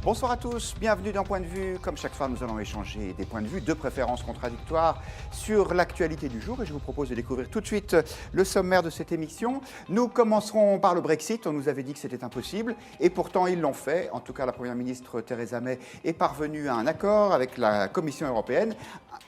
Bonsoir à tous, bienvenue dans Point de vue. Comme chaque fois, nous allons échanger des points de vue, de préférences contradictoires sur l'actualité du jour. Et je vous propose de découvrir tout de suite le sommaire de cette émission. Nous commencerons par le Brexit. On nous avait dit que c'était impossible. Et pourtant, ils l'ont fait. En tout cas, la Première ministre Theresa May est parvenue à un accord avec la Commission européenne.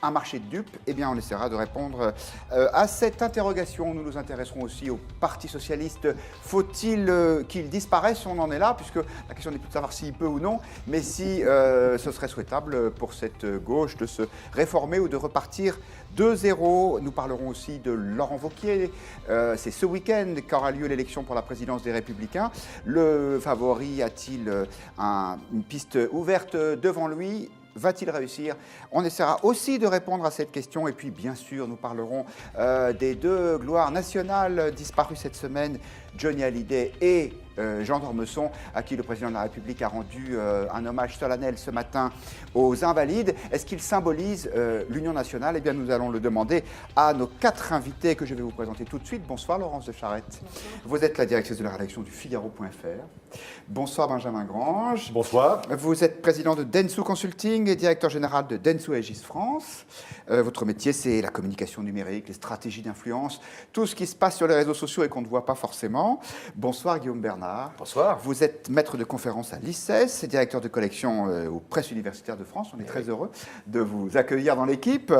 Un marché de dupes. Eh bien, on essaiera de répondre à cette interrogation. Nous nous intéresserons aussi au Parti socialiste. Faut-il qu'il disparaisse? On en est là, puisque la question n'est plus de savoir s'il peut ou non, mais si ce serait souhaitable pour cette gauche de se réformer ou de repartir de zéro. Nous parlerons aussi de Laurent Wauquiez. C'est ce week-end qu'aura lieu l'élection pour la présidence des Républicains. Le favori a-t-il une piste ouverte devant lui? Va-t-il réussir? On essaiera aussi de répondre à cette question. Et puis, bien sûr, nous parlerons des deux gloires nationales disparues cette semaine, Johnny Hallyday et Jean d'Ormesson, à qui le président de la République a rendu un hommage solennel ce matin aux Invalides. Est-ce qu'il symbolise l'Union nationale? Eh bien, nous allons le demander à nos quatre invités que je vais vous présenter tout de suite. Bonsoir, Laurence de Charette. Bonsoir. Vous êtes la directrice de la rédaction du Figaro.fr. Bonsoir, Benjamin Grange. Bonsoir. Vous êtes président de Dentsu Consulting et directeur général de Dentsu Aegis France. Votre métier, c'est la communication numérique, les stratégies d'influence, tout ce qui se passe sur les réseaux sociaux et qu'on ne voit pas forcément. Bonsoir, Guillaume Bernard. Bonsoir. Vous êtes maître de conférence à l'ICES et directeur de collection aux presses universitaires de France. On est très heureux de vous accueillir dans l'équipe.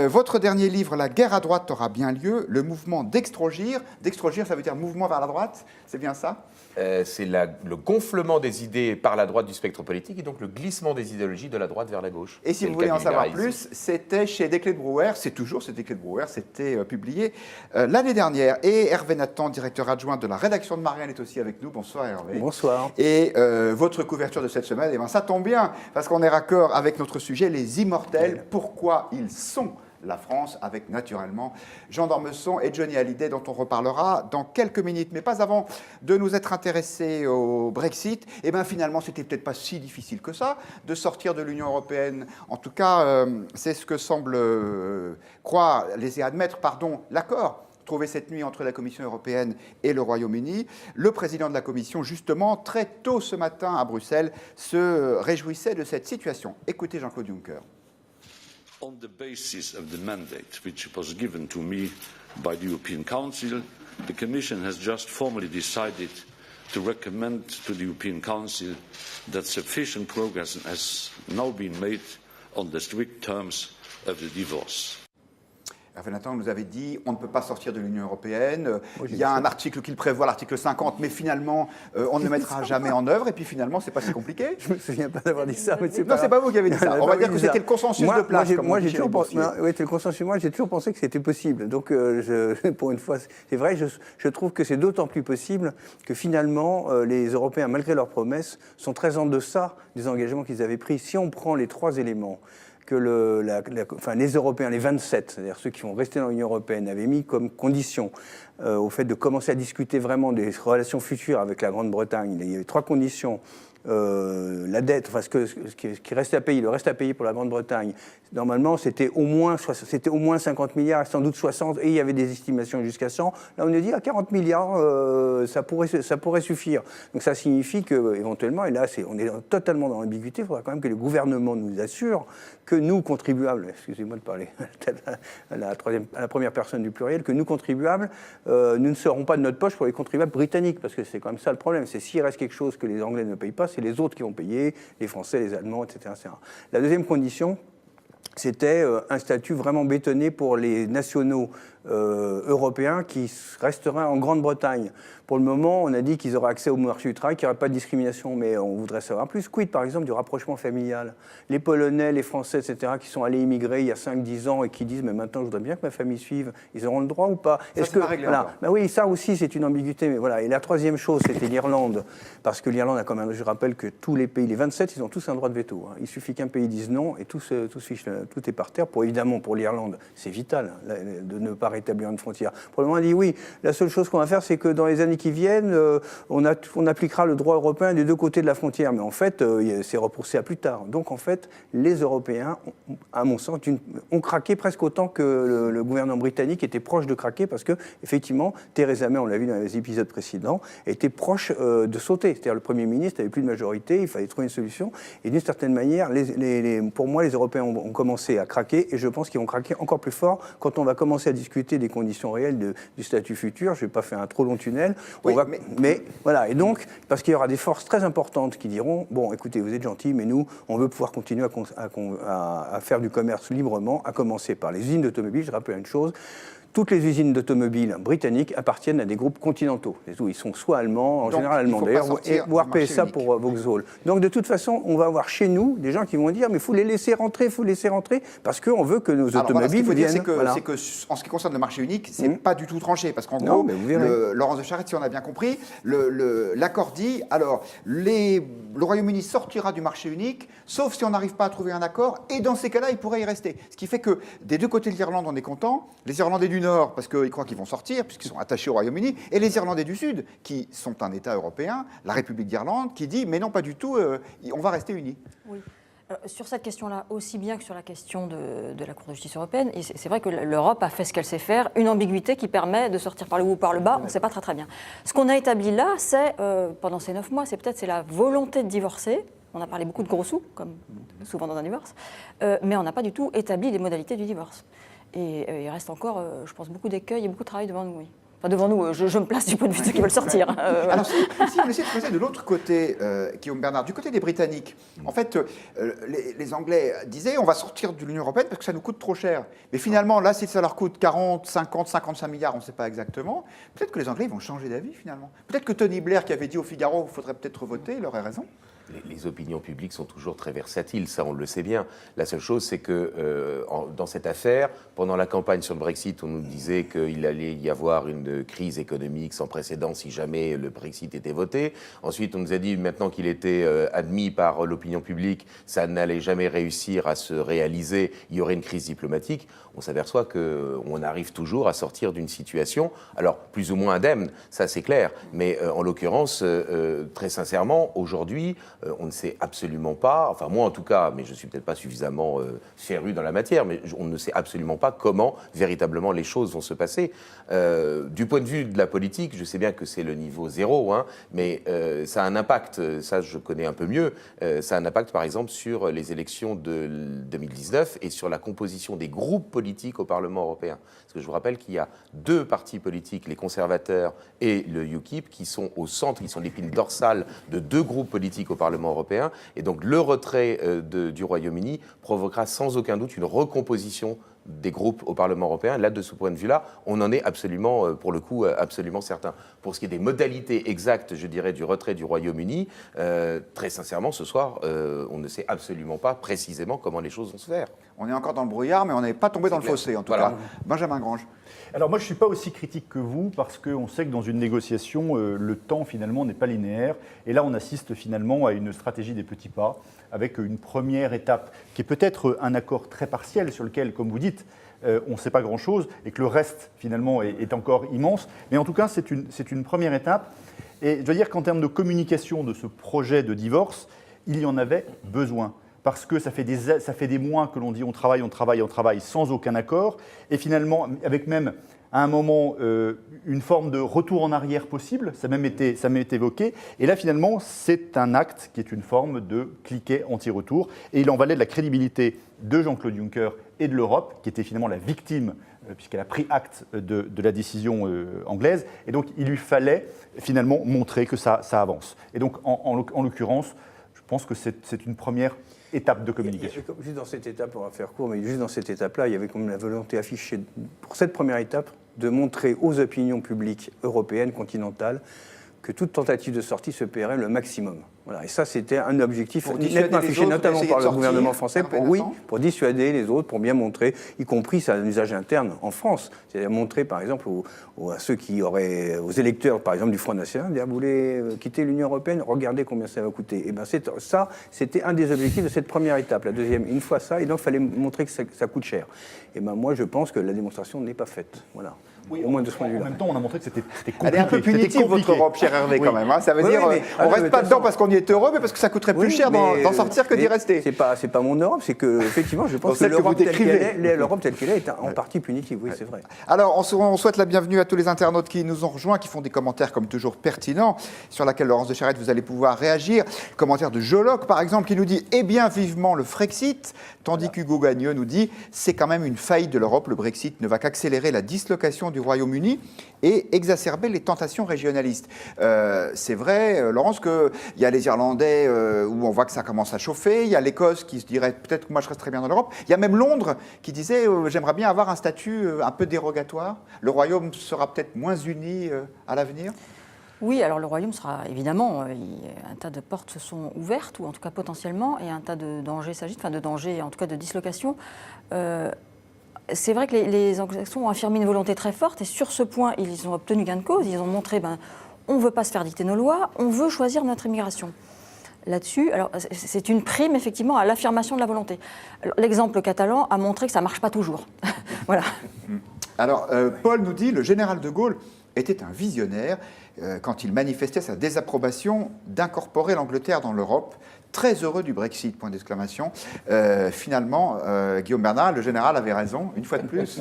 Votre dernier livre, La guerre à droite, aura bien lieu. Le mouvement d'extrogir. D'extrogir, ça veut dire mouvement vers la droite. C'est bien ça? C'est le gonflement des idées par la droite du spectre politique et donc le glissement des idéologies de la droite vers la gauche. Et si vous voulez en savoir plus, c'était chez Desclés de Brouwer, c'est toujours chez Desclés de Brouwer, c'était publié l'année dernière. Et Hervé Nathan, directeur adjoint de la rédaction de Marianne, est aussi avec nous. Bonsoir Hervé. Bonsoir. Et votre couverture de cette semaine, eh bien, ça tombe bien, parce qu'on est raccord avec notre sujet, les immortels, pourquoi ils sont la France, avec naturellement Jean d'Ormesson et Johnny Hallyday, dont on reparlera dans quelques minutes. Mais pas avant de nous être intéressés au Brexit. Et bien finalement, c'était peut-être pas si difficile que ça de sortir de l'Union européenne. En tout cas, c'est ce que semble croire, laisser admettre, l'accord trouvé cette nuit entre la Commission européenne et le Royaume-Uni. Le président de la Commission, justement, très tôt ce matin à Bruxelles, se réjouissait de cette situation. Écoutez Jean-Claude Juncker. On the basis of the mandate which was given to me by the European Council, the Commission has just formally decided to recommend to the European Council that sufficient progress has now been made on the strict terms of the divorce. Hervé Nathan nous avait dit on ne peut pas sortir de l'Union européenne. Il y a un article qui le prévoit, l'article 50, mais finalement, on ne le mettra jamais en œuvre. Et puis finalement, c'est pas si compliqué. Je me souviens pas d'avoir dit ça. Mais c'est pas vous qui avez dit ça. On va dire que c'était le consensus de place. Moi, j'ai toujours pensé. Oui, c'est le consensus. Moi, j'ai toujours pensé que c'était possible. Donc, pour une fois, c'est vrai. Je trouve que c'est d'autant plus possible que finalement, les Européens, malgré leurs promesses, sont très en deçà des engagements qu'ils avaient pris. Si on prend les trois éléments que les Européens, les 27, c'est-à-dire ceux qui vont rester dans l'Union européenne, avaient mis comme condition au fait de commencer à discuter vraiment des relations futures avec la Grande-Bretagne. Il y avait trois conditions. La dette, enfin ce qui restait à payer, le reste à payer pour la Grande-Bretagne, normalement c'était au moins 50 milliards, sans doute 60, et il y avait des estimations jusqu'à 100. Là on a dit à 40 milliards, ça pourrait suffire. Donc ça signifie qu'éventuellement, et là on est totalement dans l'ambiguïté, il faudra quand même que le gouvernement nous assure que nous, contribuables, excusez-moi de parler à la première personne du pluriel, que nous, contribuables, nous ne serons pas de notre poche pour les contribuables britanniques, parce que c'est quand même ça le problème, c'est s'il reste quelque chose que les Anglais ne payent pas, c'est les autres qui vont payer, les Français, les Allemands, etc. etc. La deuxième condition, c'était un statut vraiment bétonné pour les nationaux européens qui resteraient en Grande-Bretagne. Pour le moment, on a dit qu'ils auraient accès au marché du travail, qu'il n'y aurait pas de discrimination, mais on voudrait savoir plus. Quid, par exemple, du rapprochement familial? Les Polonais, les Français, etc., qui sont allés immigrer il y a 5-10 ans et qui disent « mais maintenant, je voudrais bien que ma famille suive », ils auront le droit ou pas? Est-ce que voilà. Ben oui, ça aussi, c'est une ambiguïté. Mais voilà. Et la troisième chose, c'était l'Irlande, parce que l'Irlande a quand même, je rappelle que tous les pays, les 27, ils ont tous un droit de veto. Hein. Il suffit qu'un pays dise non et tout est par terre. Évidemment, pour l'Irlande, c'est vital de ne pas rétablir une frontière. Pour le moment, on dit oui, la seule chose qu'on va faire, c'est que dans les années qui viennent, on appliquera le droit européen des deux côtés de la frontière. Mais en fait, c'est repoussé à plus tard. Donc en fait, les Européens, à mon sens, ont craqué presque autant que le gouvernement britannique était proche de craquer, parce que effectivement, Theresa May, on l'a vu dans les épisodes précédents, était proche de sauter. C'est-à-dire le Premier ministre n'avait plus de majorité, il fallait trouver une solution. Et d'une certaine manière, pour moi, les Européens ont commencé à craquer, et je pense qu'ils vont craquer encore plus fort quand on va commencer à discuter des conditions réelles du statut futur. Je ne vais pas faire un trop long tunnel. Oui, mais voilà. Et donc, parce qu'il y aura des forces très importantes qui diront, bon, écoutez, vous êtes gentils, mais nous, on veut pouvoir continuer à faire du commerce librement, à commencer par les usines d'automobiles. Je rappelle une chose. Toutes les usines d'automobiles britanniques appartiennent à des groupes continentaux. Ils sont soit allemands, en général allemands d'ailleurs, voire PSA pour Vauxhall. Donc de toute façon, on va avoir chez nous des gens qui vont dire mais il faut les laisser rentrer, parce qu'on veut que nos automobiles viennent. C'est que en ce qui concerne le marché unique, c'est pas du tout tranché, parce qu'en gros, Laurence de Charette, si on a bien compris, l'accord dit alors le Royaume-Uni sortira du marché unique, sauf si on n'arrive pas à trouver un accord, et dans ces cas-là, il pourrait y rester. Ce qui fait que des deux côtés de l'Irlande, on est content. Les Irlandais du Nord, parce qu'ils croient qu'ils vont sortir, puisqu'ils sont attachés au Royaume-Uni, et les Irlandais du Sud, qui sont un État européen, la République d'Irlande, qui dit, mais non, pas du tout, on va rester unis. Oui. Sur cette question-là, aussi bien que sur la question de la Cour de justice européenne, et c'est vrai que l'Europe a fait ce qu'elle sait faire, une ambiguïté qui permet de sortir par le haut ou par le bas, on ne sait pas très très bien. Ce qu'on a établi là, c'est, pendant ces 9 mois, c'est la volonté de divorcer. On a parlé beaucoup de gros sous, comme souvent dans un divorce, mais on n'a pas du tout établi les modalités du divorce. Et il reste encore, je pense, beaucoup d'écueils et beaucoup de travail devant nous, oui. Enfin, devant nous, je me place du point de vue de ceux qui veulent sortir. Voilà. Alors, si on essaie de poser de l'autre côté, Guillaume Bernard, du côté des Britanniques, en fait, les Anglais disaient on va sortir de l'Union européenne parce que ça nous coûte trop cher. Mais finalement, là, si ça leur coûte 40, 50, 55 milliards, on ne sait pas exactement, peut-être que les Anglais vont changer d'avis finalement. Peut-être que Tony Blair, qui avait dit au Figaro qu'il faudrait peut-être voter, il aurait raison. Les opinions publiques sont toujours très versatiles, ça on le sait bien. La seule chose, c'est que dans cette affaire, pendant la campagne sur le Brexit, on nous disait qu'il allait y avoir une crise économique sans précédent si jamais le Brexit était voté. Ensuite, on nous a dit maintenant qu'il était admis par l'opinion publique, ça n'allait jamais réussir à se réaliser, il y aurait une crise diplomatique. On s'aperçoit qu'on arrive toujours à sortir d'une situation, alors plus ou moins indemne, ça c'est clair, mais en l'occurrence, très sincèrement, aujourd'hui, on ne sait absolument pas, enfin moi en tout cas, mais je ne suis peut-être pas suffisamment féru dans la matière, mais on ne sait absolument pas comment véritablement les choses vont se passer. Du point de vue de la politique, je sais bien que c'est le niveau zéro, hein, mais ça a un impact, ça je connais un peu mieux, ça a un impact par exemple sur les élections de 2019 et sur la composition des groupes politiques au Parlement européen. Parce que je vous rappelle qu'il y a 2 partis politiques, les conservateurs et le UKIP, qui sont au centre, qui sont l'épine dorsale de 2 groupes politiques au Parlement européen. Et donc le retrait du Royaume-Uni provoquera sans aucun doute une recomposition des groupes au Parlement européen. Là, de ce point de vue-là, on en est absolument, pour le coup, absolument certain. Pour ce qui est des modalités exactes, je dirais, du retrait du Royaume-Uni, très sincèrement, ce soir, on ne sait absolument pas précisément comment les choses vont se faire. On est encore dans le brouillard, mais on n'est pas tombé dans le fossé, en tout cas. Benjamin Grange. Alors moi, je ne suis pas aussi critique que vous, parce qu'on sait que dans une négociation, le temps, finalement, n'est pas linéaire. Et là, on assiste finalement à une stratégie des petits pas, avec une première étape, qui est peut-être un accord très partiel, sur lequel, comme vous dites, on ne sait pas grand-chose, et que le reste, finalement, est encore immense. Mais en tout cas, c'est une première étape. Et je dois dire qu'en termes de communication de ce projet de divorce, il y en avait besoin. Parce que ça fait des mois que l'on dit on travaille sans aucun accord. Et finalement, avec même à un moment une forme de retour en arrière possible, ça m'a été évoqué. Et là, finalement, c'est un acte qui est une forme de cliquet anti-retour. Et il en valait de la crédibilité de Jean-Claude Juncker et de l'Europe, qui était finalement la victime, puisqu'elle a pris acte de la décision anglaise. Et donc, il lui fallait finalement montrer que ça avance. Et donc, en l'occurrence, je pense que c'est une première étape de communication. Juste dans cette étape, on va faire court, mais juste dans cette étape-là, il y avait comme la volonté affichée, pour cette première étape, de montrer aux opinions publiques européennes, continentales, que toute tentative de sortie se paierait le maximum. Voilà. Et ça, c'était un objectif Pour dissuader nettement les affiché, autres notamment d'essayer par de le sortir, gouvernement français, Hervé Nathan pour dissuader les autres, pour bien montrer, y compris ça a un usage interne en France. C'est-à-dire montrer, par exemple, à ceux qui auraient, aux électeurs, par exemple, du Front National, dire, vous voulez quitter l'Union européenne, regardez combien ça va coûter. Et bien, ça, c'était un des objectifs de cette première étape. La deuxième, une fois ça, et donc il fallait montrer que ça coûte cher. Et ben moi, je pense que la démonstration n'est pas faite. Voilà. Oui, au moins de ce point de vue-là. En même temps, on a montré que c'était compliqué. Elle est un peu punitive, votre Europe, cher Hervé, quand même. Hein. Ça veut dire, on ne reste pas dedans parce qu'on y est heureux, mais parce que ça coûterait plus cher d'en sortir que d'y rester. C'est pas mon Europe, c'est que, effectivement, je pense que l'Europe telle qu'elle est en partie punitive, oui, c'est vrai. Alors, on souhaite la bienvenue à tous les internautes qui nous ont rejoints, qui font des commentaires comme toujours pertinents, sur laquelle Laurence de Charette, vous allez pouvoir réagir. Commentaire de Joloc, par exemple, qui nous dit « Eh bien, vivement le Frexit », tandis qu'Hugo Gagneux nous dit « C'est quand même une faillite de l'Europe, le Brexit ne va qu'accélérer la dislocation du Royaume-Uni et exacerber les tentations régionalistes. » C'est vrai, Laurence, qu'il y a les Irlandais où on voit que ça commence à chauffer, il y a l'Écosse qui se dirait peut-être que moi je reste très bien dans l'Europe, il y a même Londres qui disait j'aimerais bien avoir un statut un peu dérogatoire, le Royaume sera peut-être moins uni à l'avenir. Oui, alors le Royaume sera évidemment, un tas de portes se sont ouvertes, ou en tout cas potentiellement, et un tas de dangers s'agitent, enfin de dangers, en tout cas de dislocation. C'est vrai que les anglo-saxons ont affirmé une volonté très forte, et sur ce point, ils ont obtenu gain de cause. Ils ont montré, on ne veut pas se faire dicter nos lois, on veut choisir notre immigration. Là-dessus, alors c'est une prime effectivement à l'affirmation de la volonté. L'exemple catalan a montré que ça ne marche pas toujours. Voilà. Alors, Paul nous dit, le général de Gaulle était un visionnaire quand il manifestait sa désapprobation d'incorporer l'Angleterre dans l'Europe. Très heureux du Brexit, point d'exclamation. Finalement, Guillaume Bernard, le général avait raison, une fois de plus.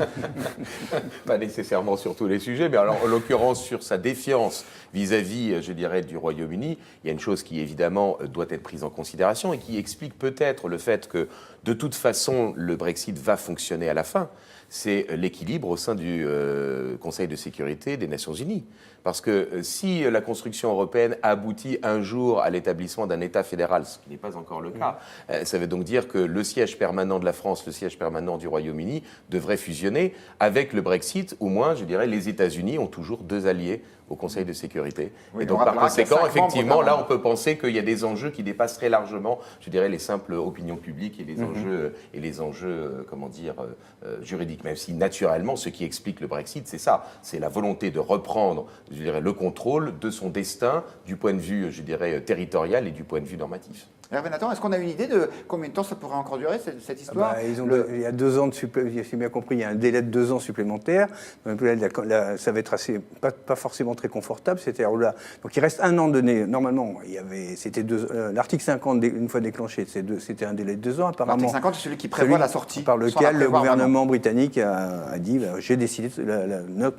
Pas nécessairement sur tous les sujets, mais alors, en l'occurrence sur sa défiance vis-à-vis, je dirais, du Royaume-Uni, il y a une chose qui évidemment doit être prise en considération et qui explique peut-être le fait que de toute façon le Brexit va fonctionner à la fin. C'est l'équilibre au sein du Conseil de sécurité des Nations Unies. Parce que si la construction européenne aboutit un jour à l'établissement d'un État fédéral, ce qui n'est pas encore le cas, ça veut donc dire que le siège permanent de la France, le siège permanent du Royaume-Uni devrait fusionner. Avec le Brexit, au moins, je dirais, les États-Unis ont toujours deux alliés au Conseil de sécurité. Oui, et donc, par conséquent, effectivement, là, on peut penser qu'il y a des enjeux qui dépassent très largement, je dirais, les simples opinions publiques et les enjeux, comment dire, juridiques. Même si, naturellement, ce qui explique le Brexit, c'est ça. C'est la volonté de reprendre, je dirais, le contrôle de son destin du point de vue, je dirais, territorial et du point de vue normatif. Hervé Nathan, est-ce qu'on a une idée de combien de temps ça pourrait encore durer, cette histoire? Il y a 2 ans de supplémentaire, j'ai bien compris, il y a un délai de 2 ans supplémentaires. Ça va être pas forcément très confortable. Donc il reste 1 an donné. Normalement, c'était l'article 50, une fois déclenché, c'était un délai de 2 ans. Apparemment, l'article 50, c'est celui qui prévoit la sortie. Par lequel le gouvernement britannique a dit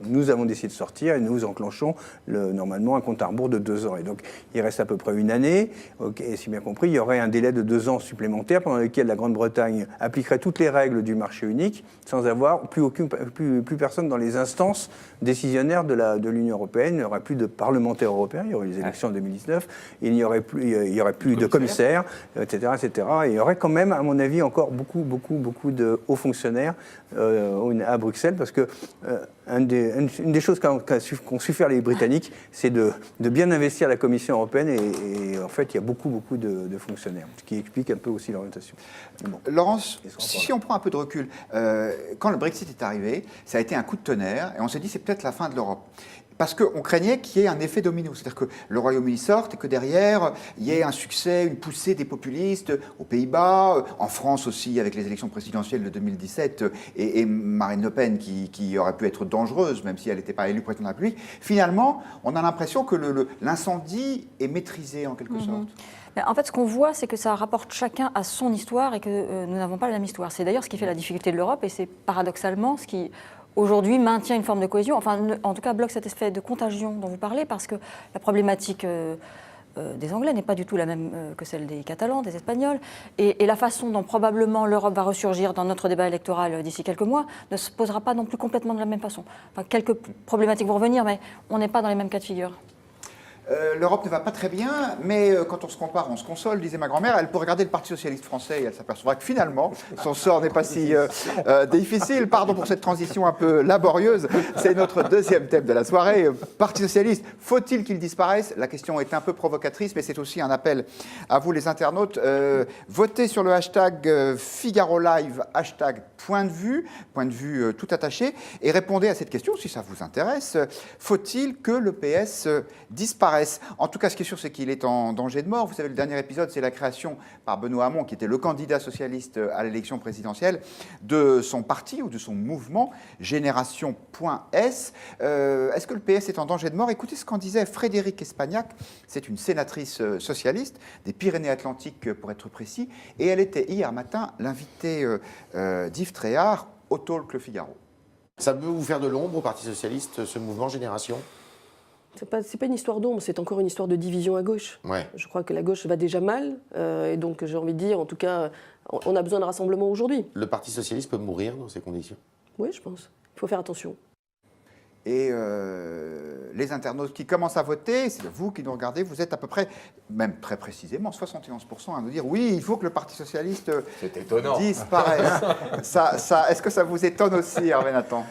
nous avons décidé de sortir et nous enclenchons normalement un compte à rebours de 2 ans. Et donc il reste à peu près 1 année. Et si bien compris, il y aurait un délai de 2 ans supplémentaires pendant lequel la Grande-Bretagne appliquerait toutes les règles du marché unique sans avoir plus personne dans les instances décisionnaires de l'Union européenne. Il n'y aurait plus de parlementaires européens, il y aurait les élections en 2019, il n'y aurait plus de commissaires, etc., etc. Et il y aurait quand même, à mon avis, encore beaucoup de hauts fonctionnaires à Bruxelles, parce que une des choses qu'ont su faire les Britanniques, c'est de bien investir la Commission européenne, et en fait, il y a beaucoup de fonctionnaires, ce qui explique un peu aussi l'orientation. Bon. Laurence, si on prend un peu de recul, quand le Brexit est arrivé, ça a été un coup de tonnerre, et on s'est dit c'est peut-être la fin de l'Europe. Parce qu'on craignait qu'il y ait un effet domino, c'est-à-dire que le Royaume-Uni sorte et que derrière, il y ait un succès, une poussée des populistes aux Pays-Bas, en France aussi, avec les élections présidentielles de 2017, et Marine Le Pen qui aurait pu être dangereuse, même si elle n'était pas élue présidente de la République. Finalement, on a l'impression que l'incendie est maîtrisé en quelque sorte. En fait, ce qu'on voit, c'est que ça rapporte chacun à son histoire et que nous n'avons pas la même histoire. C'est d'ailleurs ce qui fait la difficulté de l'Europe, et c'est paradoxalement ce qui aujourd'hui maintient une forme de cohésion, enfin en tout cas bloque cet effet de contagion dont vous parlez, parce que la problématique des Anglais n'est pas du tout la même que celle des Catalans, des Espagnols, et la façon dont probablement l'Europe va ressurgir dans notre débat électoral d'ici quelques mois ne se posera pas non plus complètement de la même façon. Enfin, quelques problématiques vont revenir, mais on n'est pas dans les mêmes cas de figure. L'Europe ne va pas très bien, mais quand on se compare, on se console, disait ma grand-mère. Elle peut regarder le Parti socialiste français et elle s'apercevra que finalement, son sort n'est pas si difficile. Pardon pour cette transition un peu laborieuse. C'est notre deuxième thème de la soirée. Parti socialiste, faut-il qu'il disparaisse? La question est un peu provocatrice, mais c'est aussi un appel à vous, les internautes. Votez sur le hashtag Figaro Live, hashtag point de vue tout attaché, et répondez à cette question si ça vous intéresse. Faut-il que le PS disparaisse? En tout cas, ce qui est sûr, c'est qu'il est en danger de mort. Vous savez, le dernier épisode, c'est la création par Benoît Hamon, qui était le candidat socialiste à l'élection présidentielle, de son parti ou de son mouvement, Génération.S. Est-ce que le PS est en danger de mort? Écoutez ce qu'en disait Frédérique Espagnac. C'est une sénatrice socialiste des Pyrénées-Atlantiques, pour être précis, et elle était hier matin l'invitée d'Yves Tréhard au Talk Le Figaro. Ça peut vous faire de l'ombre au Parti socialiste, ce mouvement Génération? C'est pas une histoire d'ombre, c'est encore une histoire de division à gauche. Ouais. Je crois que la gauche va déjà mal, et donc j'ai envie de dire, en tout cas, on a besoin de rassemblement aujourd'hui. Le Parti socialiste peut mourir dans ces conditions? Oui, je pense. Il faut faire attention. Et les internautes qui commencent à voter, c'est vous qui nous regardez, vous êtes à peu près, même très précisément, 71% à nous dire oui, il faut que le Parti socialiste C'est étonnant. disparaisse. Est-ce que ça vous étonne aussi, Hervé Nathan?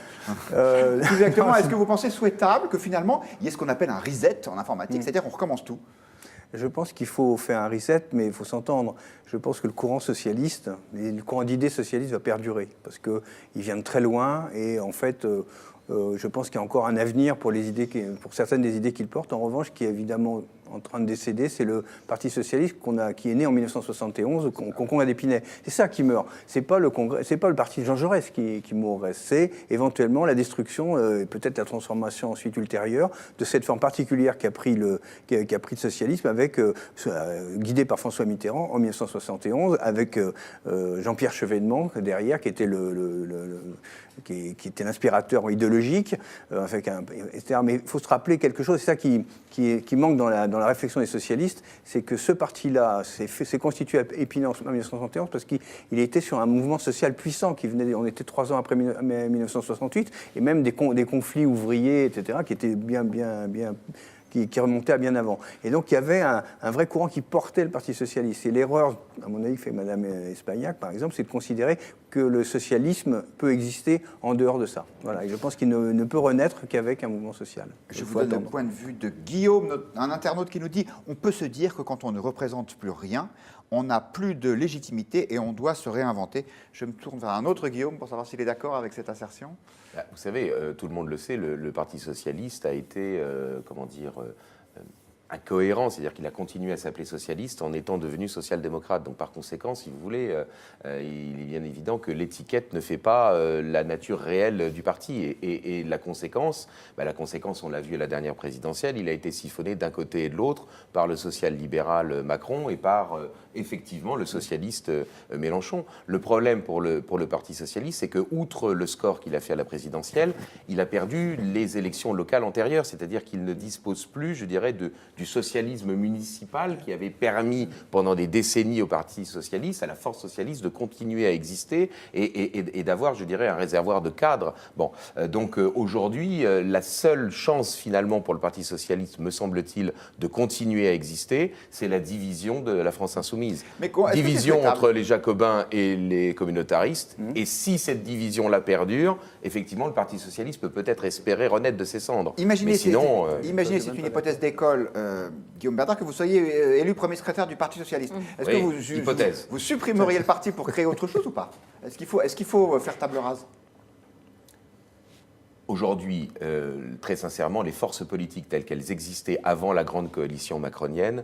Plus exactement, est-ce que vous pensez souhaitable que finalement, il y ait ce qu'on appelle un reset en informatique, c'est-à-dire qu'on recommence tout? Je pense qu'il faut faire un reset, mais il faut s'entendre. Je pense que le courant socialiste, le courant d'idées socialistes va perdurer, parce qu'il vient de très loin, et en fait, je pense qu'il y a encore un avenir pour certaines des idées qu'il porte. En revanche, qui est évidemment en train de décéder, c'est le Parti socialiste qui est né en 1971 au Congrès d'Épinay. C'est ça qui meurt. C'est pas le parti de Jean Jaurès qui mourrait. C'est éventuellement la destruction, peut-être la transformation ensuite ultérieure de cette forme particulière qui a pris le socialisme, guidé par François Mitterrand en 1971, avec Jean-Pierre Chevènement derrière, qui était qui était l'inspirateur idéologique, etc. Mais il faut se rappeler quelque chose, c'est ça qui manque dans la réflexion des socialistes, c'est que ce parti-là s'est constitué à Épinay en 1971 parce qu'il était sur un mouvement social puissant on était 3 ans après 1968, et même des conflits ouvriers, etc., qui étaient qui remontait à bien avant. Et donc il y avait un vrai courant qui portait le Parti socialiste. Et l'erreur, à mon avis, fait Mme Espagnac, par exemple, c'est de considérer que le socialisme peut exister en dehors de ça. Voilà. Et je pense qu'il ne peut renaître qu'avec un mouvement social. Je vous donne le point de vue de Guillaume, un internaute qui nous dit « On peut se dire que quand on ne représente plus rien, on n'a plus de légitimité et on doit se réinventer. » Je me tourne vers un autre Guillaume pour savoir s'il est d'accord avec cette assertion. Vous savez, tout le monde le sait, le Parti socialiste a été, incohérent, c'est-à-dire qu'il a continué à s'appeler socialiste en étant devenu social-démocrate. Donc par conséquent, si vous voulez, il est bien évident que l'étiquette ne fait pas la nature réelle du parti. Et la conséquence, on l'a vu à la dernière présidentielle, il a été siphonné d'un côté et de l'autre par le social-libéral Macron et par effectivement le socialiste Mélenchon. Le problème pour le Parti socialiste, c'est que, outre le score qu'il a fait à la présidentielle, il a perdu les élections locales antérieures, c'est-à-dire qu'il ne dispose plus, je dirais, du socialisme municipal qui avait permis pendant des décennies au Parti socialiste, à la force socialiste, de continuer à exister et d'avoir, je dirais, un réservoir de cadres. Bon, donc aujourd'hui, la seule chance finalement pour le Parti socialiste, me semble-t-il, de continuer à exister, c'est la division de la France insoumise. Division entre les jacobins et les communautaristes. Et si cette division-là perdure, effectivement, le Parti socialiste peut peut-être espérer renaître de ses cendres. Imaginez, c'est une hypothèse d'école, Guillaume Bernard, que vous soyez élu premier secrétaire du Parti socialiste. Est-ce que vous supprimeriez le parti pour créer autre chose ou pas? Est-ce qu'il faut faire table rase? Aujourd'hui, très sincèrement, les forces politiques telles qu'elles existaient avant la grande coalition macronienne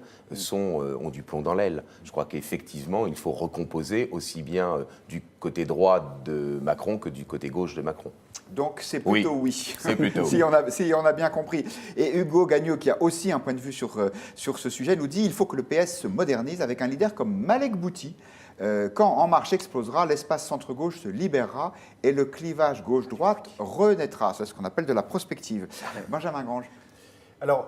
ont du plomb dans l'aile. Je crois qu'effectivement, il faut recomposer aussi bien du côté droit de Macron que du côté gauche de Macron. Donc c'est plutôt oui. C'est plutôt si on a bien compris. Et Hugo Gagnon, qui a aussi un point de vue sur ce sujet, nous dit qu'il faut que le PS se modernise avec un leader comme Malek Bouti. Quand En Marche explosera, l'espace centre-gauche se libérera et le clivage gauche-droite renaîtra. C'est ce qu'on appelle de la prospective. Benjamin Grange. Alors,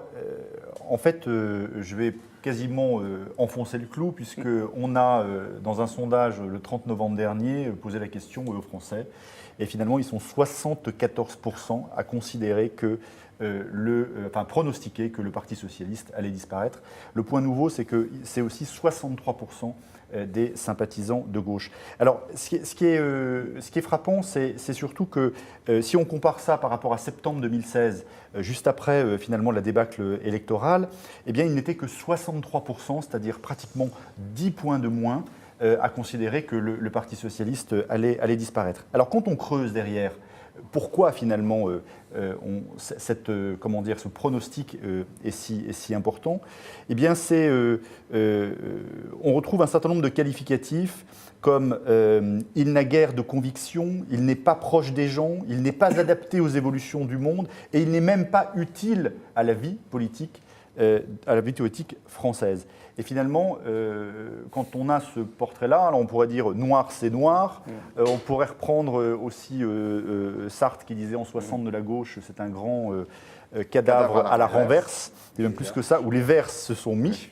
en fait, je vais quasiment enfoncer le clou, puisqu'on a, dans un sondage le 30 novembre dernier, posé la question aux Français. Et finalement, ils sont 74% à considérer que pronostiqué que le Parti socialiste allait disparaître. Le point nouveau, c'est que c'est aussi 63% des sympathisants de gauche. Alors, ce qui est frappant, c'est surtout que si on compare ça par rapport à septembre 2016, juste après finalement la débâcle électorale, eh bien, il n'était que 63%, c'est-à-dire pratiquement 10 points de moins, à considérer que le Parti socialiste allait disparaître. Alors, quand on creuse derrière, pourquoi finalement ce pronostic est si important? Eh bien, on retrouve un certain nombre de qualificatifs comme il n'a guère de conviction, il n'est pas proche des gens, il n'est pas adapté aux évolutions du monde et il n'est même pas utile à la vie politique française. Et finalement, quand on a ce portrait-là, alors on pourrait dire noir, c'est noir. On pourrait reprendre aussi Sartre qui disait en 60 de la gauche, c'est un grand cadavre à la renverse. Et même plus que ça, où les vers se sont mis.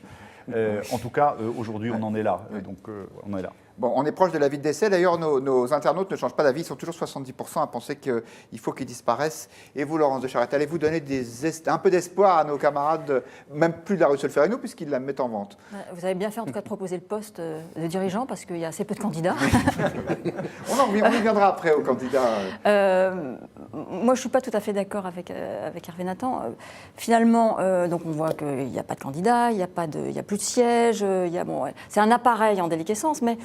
En tout cas, aujourd'hui, on en est là. Donc, on en est là. Bon, on est proche de l'avis de décès. D'ailleurs, nos internautes ne changent pas d'avis. Ils sont toujours 70% à penser qu'il faut qu'ils disparaissent. Et vous, Laurence de Charette, allez-vous donner un peu d'espoir à nos camarades, même plus de la rue Solferino, puisqu'ils la mettent en vente? Vous avez bien fait en tout cas de proposer le poste de dirigeant parce qu'il y a assez peu de candidats. On y reviendra après aux candidats. Moi, je ne suis pas tout à fait d'accord avec Hervé Nathan. Finalement, donc on voit qu'il n'y a pas de candidat, il n'y a plus de siège. C'est un appareil en déliquescence, mais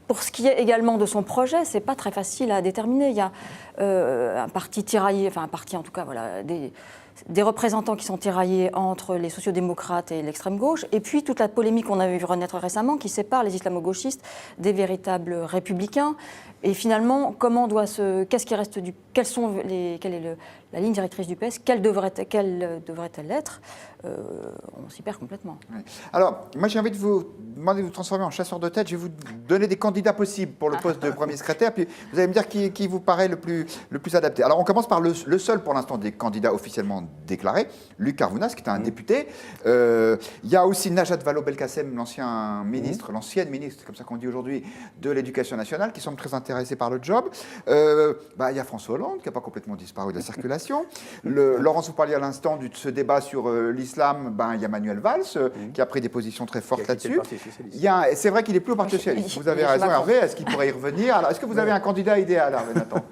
pour ce qui est également de son projet, ce n'est pas très facile à déterminer. Il y a un parti tiraillé, enfin un parti en tout cas, voilà, des représentants qui sont tiraillés entre les sociodémocrates et l'extrême gauche, et puis toute la polémique qu'on a vu renaître récemment qui sépare les islamo-gauchistes des véritables républicain. Et finalement, qu'est-ce qui reste quelle est la ligne directrice du PS? Quelle devrait-elle être? On s'y perd complètement. Oui. Alors, moi, j'ai envie de vous demander de vous transformer en chasseur de tête. Je vais vous donner des candidats possibles pour le poste de premier secrétaire, puis vous allez me dire qui vous paraît le plus adapté. Alors, on commence par le seul, pour l'instant, des candidats officiellement déclarés, Luc Carvounas, qui est un député. Il y a aussi Najat Vallaud-Belkacem, l'ancienne ministre, comme ça qu'on dit aujourd'hui, de l'Éducation nationale, qui semble très intéressée par le job. Il y a François Hollande, qui n'a pas complètement disparu de la circulation. Laurence, vous parliez à l'instant de ce débat sur l'islam. Il y a Manuel Valls, qui a pris des positions très fortes là-dessus. C'est vrai qu'il n'est plus au Parti socialiste. Vous avez raison, Hervé. Est-ce qu'il pourrait y revenir? Alors, est-ce que vous avez un candidat idéal, Hervé Nathan?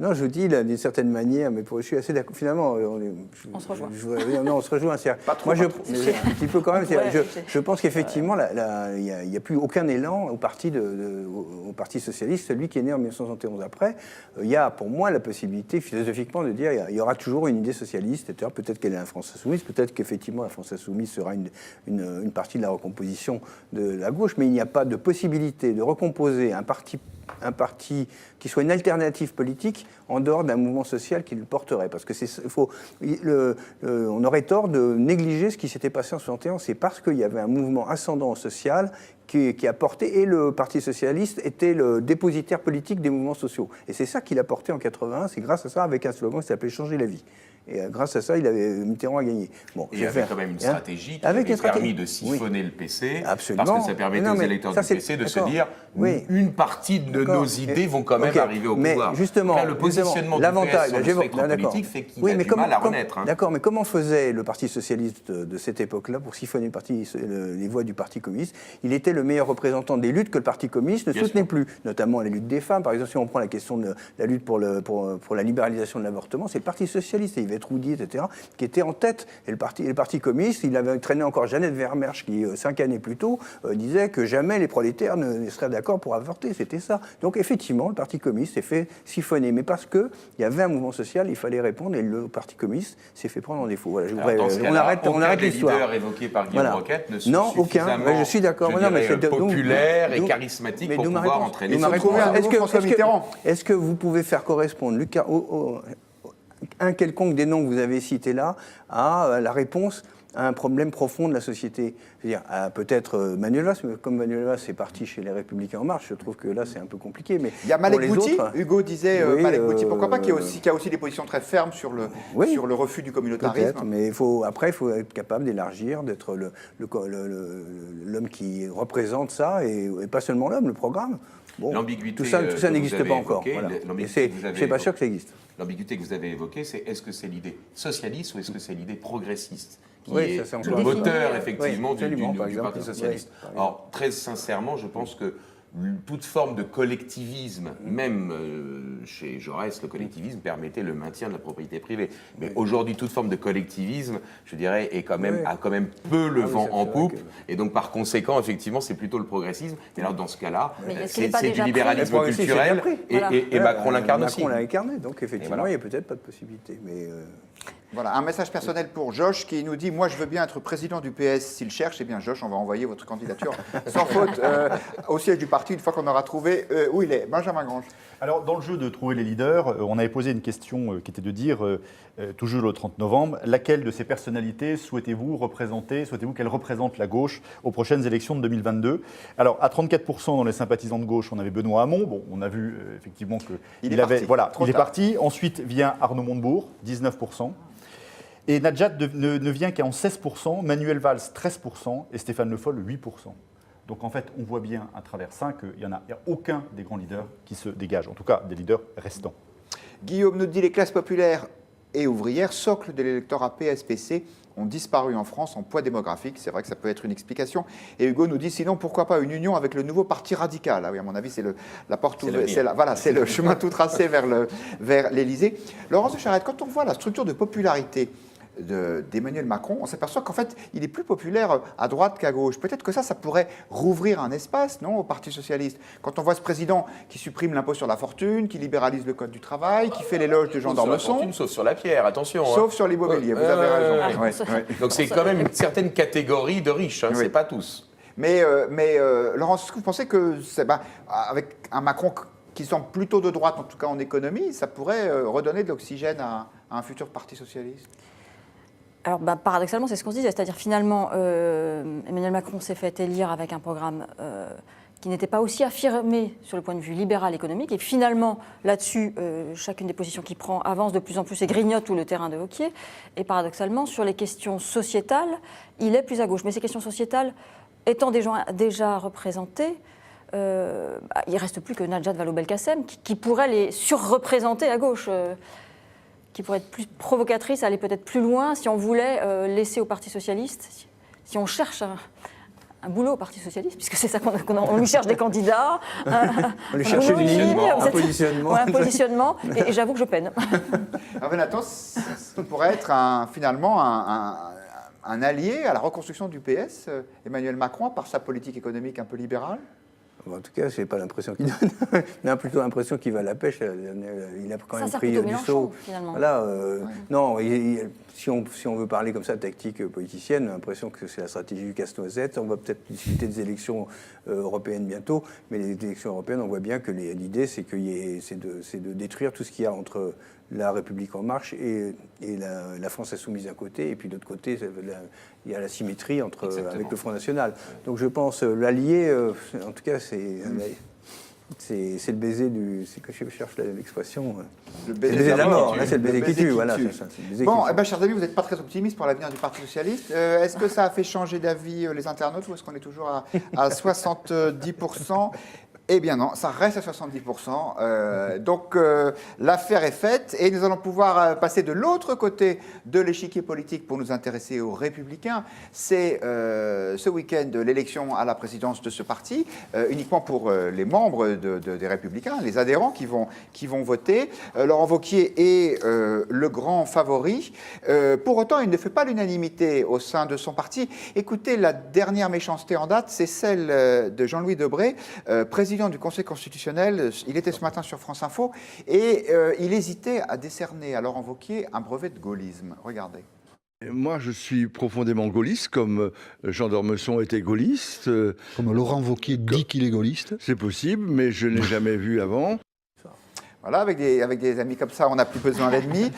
Non, je vous dis, d'une certaine manière, mais je suis assez d'accord. Finalement, on se rejoint. On se rejoint. Moi, un petit peu quand même. Je pense qu'effectivement, il n'y a plus aucun élan au Parti socialiste, celui qui est né en 1971 après. Il y a, pour moi, la possibilité, philosophiquement, de dire il y aura toujours une idée socialiste, etc. Peut-être qu'elle est la France insoumise, peut-être qu'effectivement, la France insoumise sera une partie de la recomposition de la gauche, mais il n'y a pas de possibilité de recomposer un parti qui soit une alternative politique en dehors d'un mouvement social qui le porterait. Parce que on aurait tort de négliger ce qui s'était passé en 1961. C'est parce qu'il y avait un mouvement ascendant social qui a porté, et le Parti socialiste était le dépositaire politique des mouvements sociaux. Et c'est ça qu'il a porté en 81, c'est grâce à ça, avec un slogan qui s'appelait « Changer la vie ». Et grâce à ça, Mitterrand a gagné. Bon, il y avait quand même une stratégie qui avait permis de siphonner le PC, absolument. Parce que ça permettait aux électeurs du PC de se dire une partie de nos idées vont quand même arriver au pouvoir. Justement, là, le positionnement du PS sur le spectre politique fait qu'il a du mal à renaître. D'accord, mais comment faisait le Parti socialiste de cette époque-là pour siphonner les voix du Parti communiste? Il était le meilleur représentant des luttes que le Parti communiste ne soutenait plus, notamment les luttes des femmes. Par exemple, si on prend la question de la lutte pour la libéralisation de l'avortement, c'est le Parti socialiste, Yvette Roudy, etc., qui était en tête. Et le Parti communiste, il avait traîné encore Jeannette Vermersch, qui, 5 années plus tôt, disait que jamais les prolétaires ne seraient d'accord pour avorter. C'était ça. Donc, effectivement, le Parti communiste s'est fait siphonner. Mais parce qu'il y avait un mouvement social, il fallait répondre, et le Parti communiste s'est fait prendre en défaut. Voilà, on arrête l'histoire. Les leaders évoqués par Guillaume Roquette ne sont suffisamment, je suis d'accord. populaires et charismatiques pour pouvoir entraîner ce pouvoir. Est-ce que vous pouvez faire correspondre un quelconque des noms que vous avez cités là à la réponse à un problème profond de la société? C'est-à-dire, peut-être Manuel Valls, mais comme Manuel Valls est parti chez les Républicains En Marche, je trouve que là, c'est un peu compliqué. Mais il y a Malek Bouti, Hugo disait Malek Bouti, pourquoi pas, qui a aussi des positions très fermes sur le refus du communautarisme. Mais il faut être capable d'élargir, d'être l'homme qui représente ça, et pas seulement l'homme, le programme. Bon, L'ambiguïté tout ça que vous n'existe avez pas encore. évoquée, Voilà. Et l'ambiguïté que vous je avez ne suis pas évoquée. sûr que ça existe. L'ambiguïté que vous avez évoquée, c'est est-ce que c'est l'idée socialiste ou est-ce que c'est l'idée progressiste qui Oui, est ça, c'est le encore moteur, défini. effectivement, Oui, absolument, du par exemple. Parti socialiste. Oui, par exemple. Alors, très sincèrement, je pense que toute forme de collectivisme, même chez Jaurès, le collectivisme permettait le maintien de la propriété privée. Mais aujourd'hui, toute forme de collectivisme, je dirais, a quand même peu le vent en poupe. Et donc, par conséquent, effectivement, c'est plutôt le progressisme. Et alors, dans ce cas-là, Mais est-ce qu'il n'est pas c'est du déjà libéralisme pris culturel. C'est déjà pris. Et Macron l'incarne aussi. Macron l'a incarné, donc effectivement, voilà. il n'y a peut-être pas de possibilité. Mais Voilà, un message personnel pour Josh qui nous dit « Moi, je veux bien être président du PS s'il cherche. » Eh bien, Josh, on va envoyer votre candidature sans faute au siège du parti une fois qu'on aura trouvé où il est. Benjamin Grange. Alors, dans le jeu de trouver les leaders, on avait posé une question qui était de dire, toujours le 30 novembre, laquelle de ces personnalités souhaitez-vous représenter, souhaitez-vous qu'elle représente la gauche aux prochaines élections de 2022 ? Alors, à 34% dans les sympathisants de gauche, on avait Benoît Hamon. Bon, on a vu effectivement qu'il avait... parti. Voilà, Trop il est tard. parti. Ensuite vient Arnaud Montebourg, 19%. Et Najat ne vient qu'à 16%, Manuel Valls 13% et Stéphane Le Foll 8%. Donc en fait, on voit bien à travers ça qu'il n'y a aucun des grands leaders qui se dégage, en tout cas des leaders restants. Guillaume nous dit « Les classes populaires et ouvrières, socle de l'électorat PSPC, ont disparu en France en poids démographique. » C'est vrai que ça peut être une explication. Et Hugo nous dit « Sinon, pourquoi pas une union avec le nouveau parti radical ?» Ah oui, à mon avis, c'est la porte ouverte. C'est le chemin tout tracé vers l'Élysée. Laurence de Charette, quand on voit la structure de popularité d'Emmanuel Macron, on s'aperçoit qu'en fait, il est plus populaire à droite qu'à gauche. Peut-être que ça pourrait rouvrir un espace, non, au Parti socialiste. Quand on voit ce président qui supprime l'impôt sur la fortune, qui libéralise le code du travail, qui fait l'éloge de Jean d'Ormesson, Sauf sur la pierre, attention. sauf sur l'immobilier, vous avez raison. ouais. Ouais, ouais. Donc c'est quand même une certaine catégorie de riches, Oui. c'est pas tous. Mais Laurence, est-ce que vous pensez que, avec un Macron qui semble plutôt de droite, en tout cas en économie, ça pourrait redonner de l'oxygène à un futur Parti socialiste ? Alors, paradoxalement, c'est ce qu'on se disait, c'est-à-dire finalement, Emmanuel Macron s'est fait élire avec un programme qui n'était pas aussi affirmé sur le point de vue libéral économique, et finalement, là-dessus, chacune des positions qu'il prend avance de plus en plus et grignote tout le terrain de hockey, et paradoxalement, sur les questions sociétales, il est plus à gauche. Mais ces questions sociétales, étant déjà représentées, il ne reste plus que Najat Vallaud-Belkacem qui pourrait les surreprésenter à gauche. Qui pourrait être plus provocatrice, aller peut-être plus loin si on voulait laisser au Parti socialiste, si on cherche un boulot au Parti socialiste, puisque c'est ça on lui cherche des candidats. on lui cherche une ligne, un positionnement. Ouais, un positionnement, et j'avoue que je peine. Alors Nathan, ça pourrait être finalement un allié à la reconstruction du PS, Emmanuel Macron, par sa politique économique un peu libérale ? En tout cas, je n'ai pas l'impression qu'il donne. On a plutôt l'impression qu'il va à la pêche. Il a quand même pris du saut. Voilà, non, si on veut parler comme ça de tactique politicienne, on a l'impression que c'est la stratégie du casse-noisette. On va peut-être discuter des élections européennes bientôt, mais les élections européennes, on voit bien que l'idée, c'est de détruire tout ce qu'il y a entre la République en marche et la France insoumise d'un côté, et puis de l'autre côté, il y a la symétrie avec le Front National. Donc je pense l'allié, en tout cas, c'est le baiser du... C'est que je cherche l'expression. Le baiser de la mort. Là, c'est le baiser qui tue. Voilà, tue. c'est ça. Le Bon, chers amis, vous n'êtes pas très optimiste pour l'avenir du Parti socialiste. Est-ce que ça a fait changer d'avis les internautes, ou est-ce qu'on est toujours à 70% ? Eh bien non, ça reste à 70%. Donc l'affaire est faite et nous allons pouvoir passer de l'autre côté de l'échiquier politique pour nous intéresser aux Républicains. C'est ce week-end l'élection à la présidence de ce parti, uniquement pour les membres des Républicains, les adhérents qui vont voter. Laurent Wauquiez est le grand favori. Pour autant, il ne fait pas l'unanimité au sein de son parti. Écoutez, la dernière méchanceté en date, c'est celle de Jean-Louis Debré, président du Conseil constitutionnel. Il était ce matin sur France Info et il hésitait à décerner à Laurent Wauquiez un brevet de gaullisme. Regardez. Moi, je suis profondément gaulliste, comme Jean d'Ormesson était gaulliste. Comme Laurent Wauquiez dit qu'il est gaulliste. C'est possible, mais je ne l'ai jamais vu avant. Voilà, avec des amis comme ça, on n'a plus besoin d'ennemis.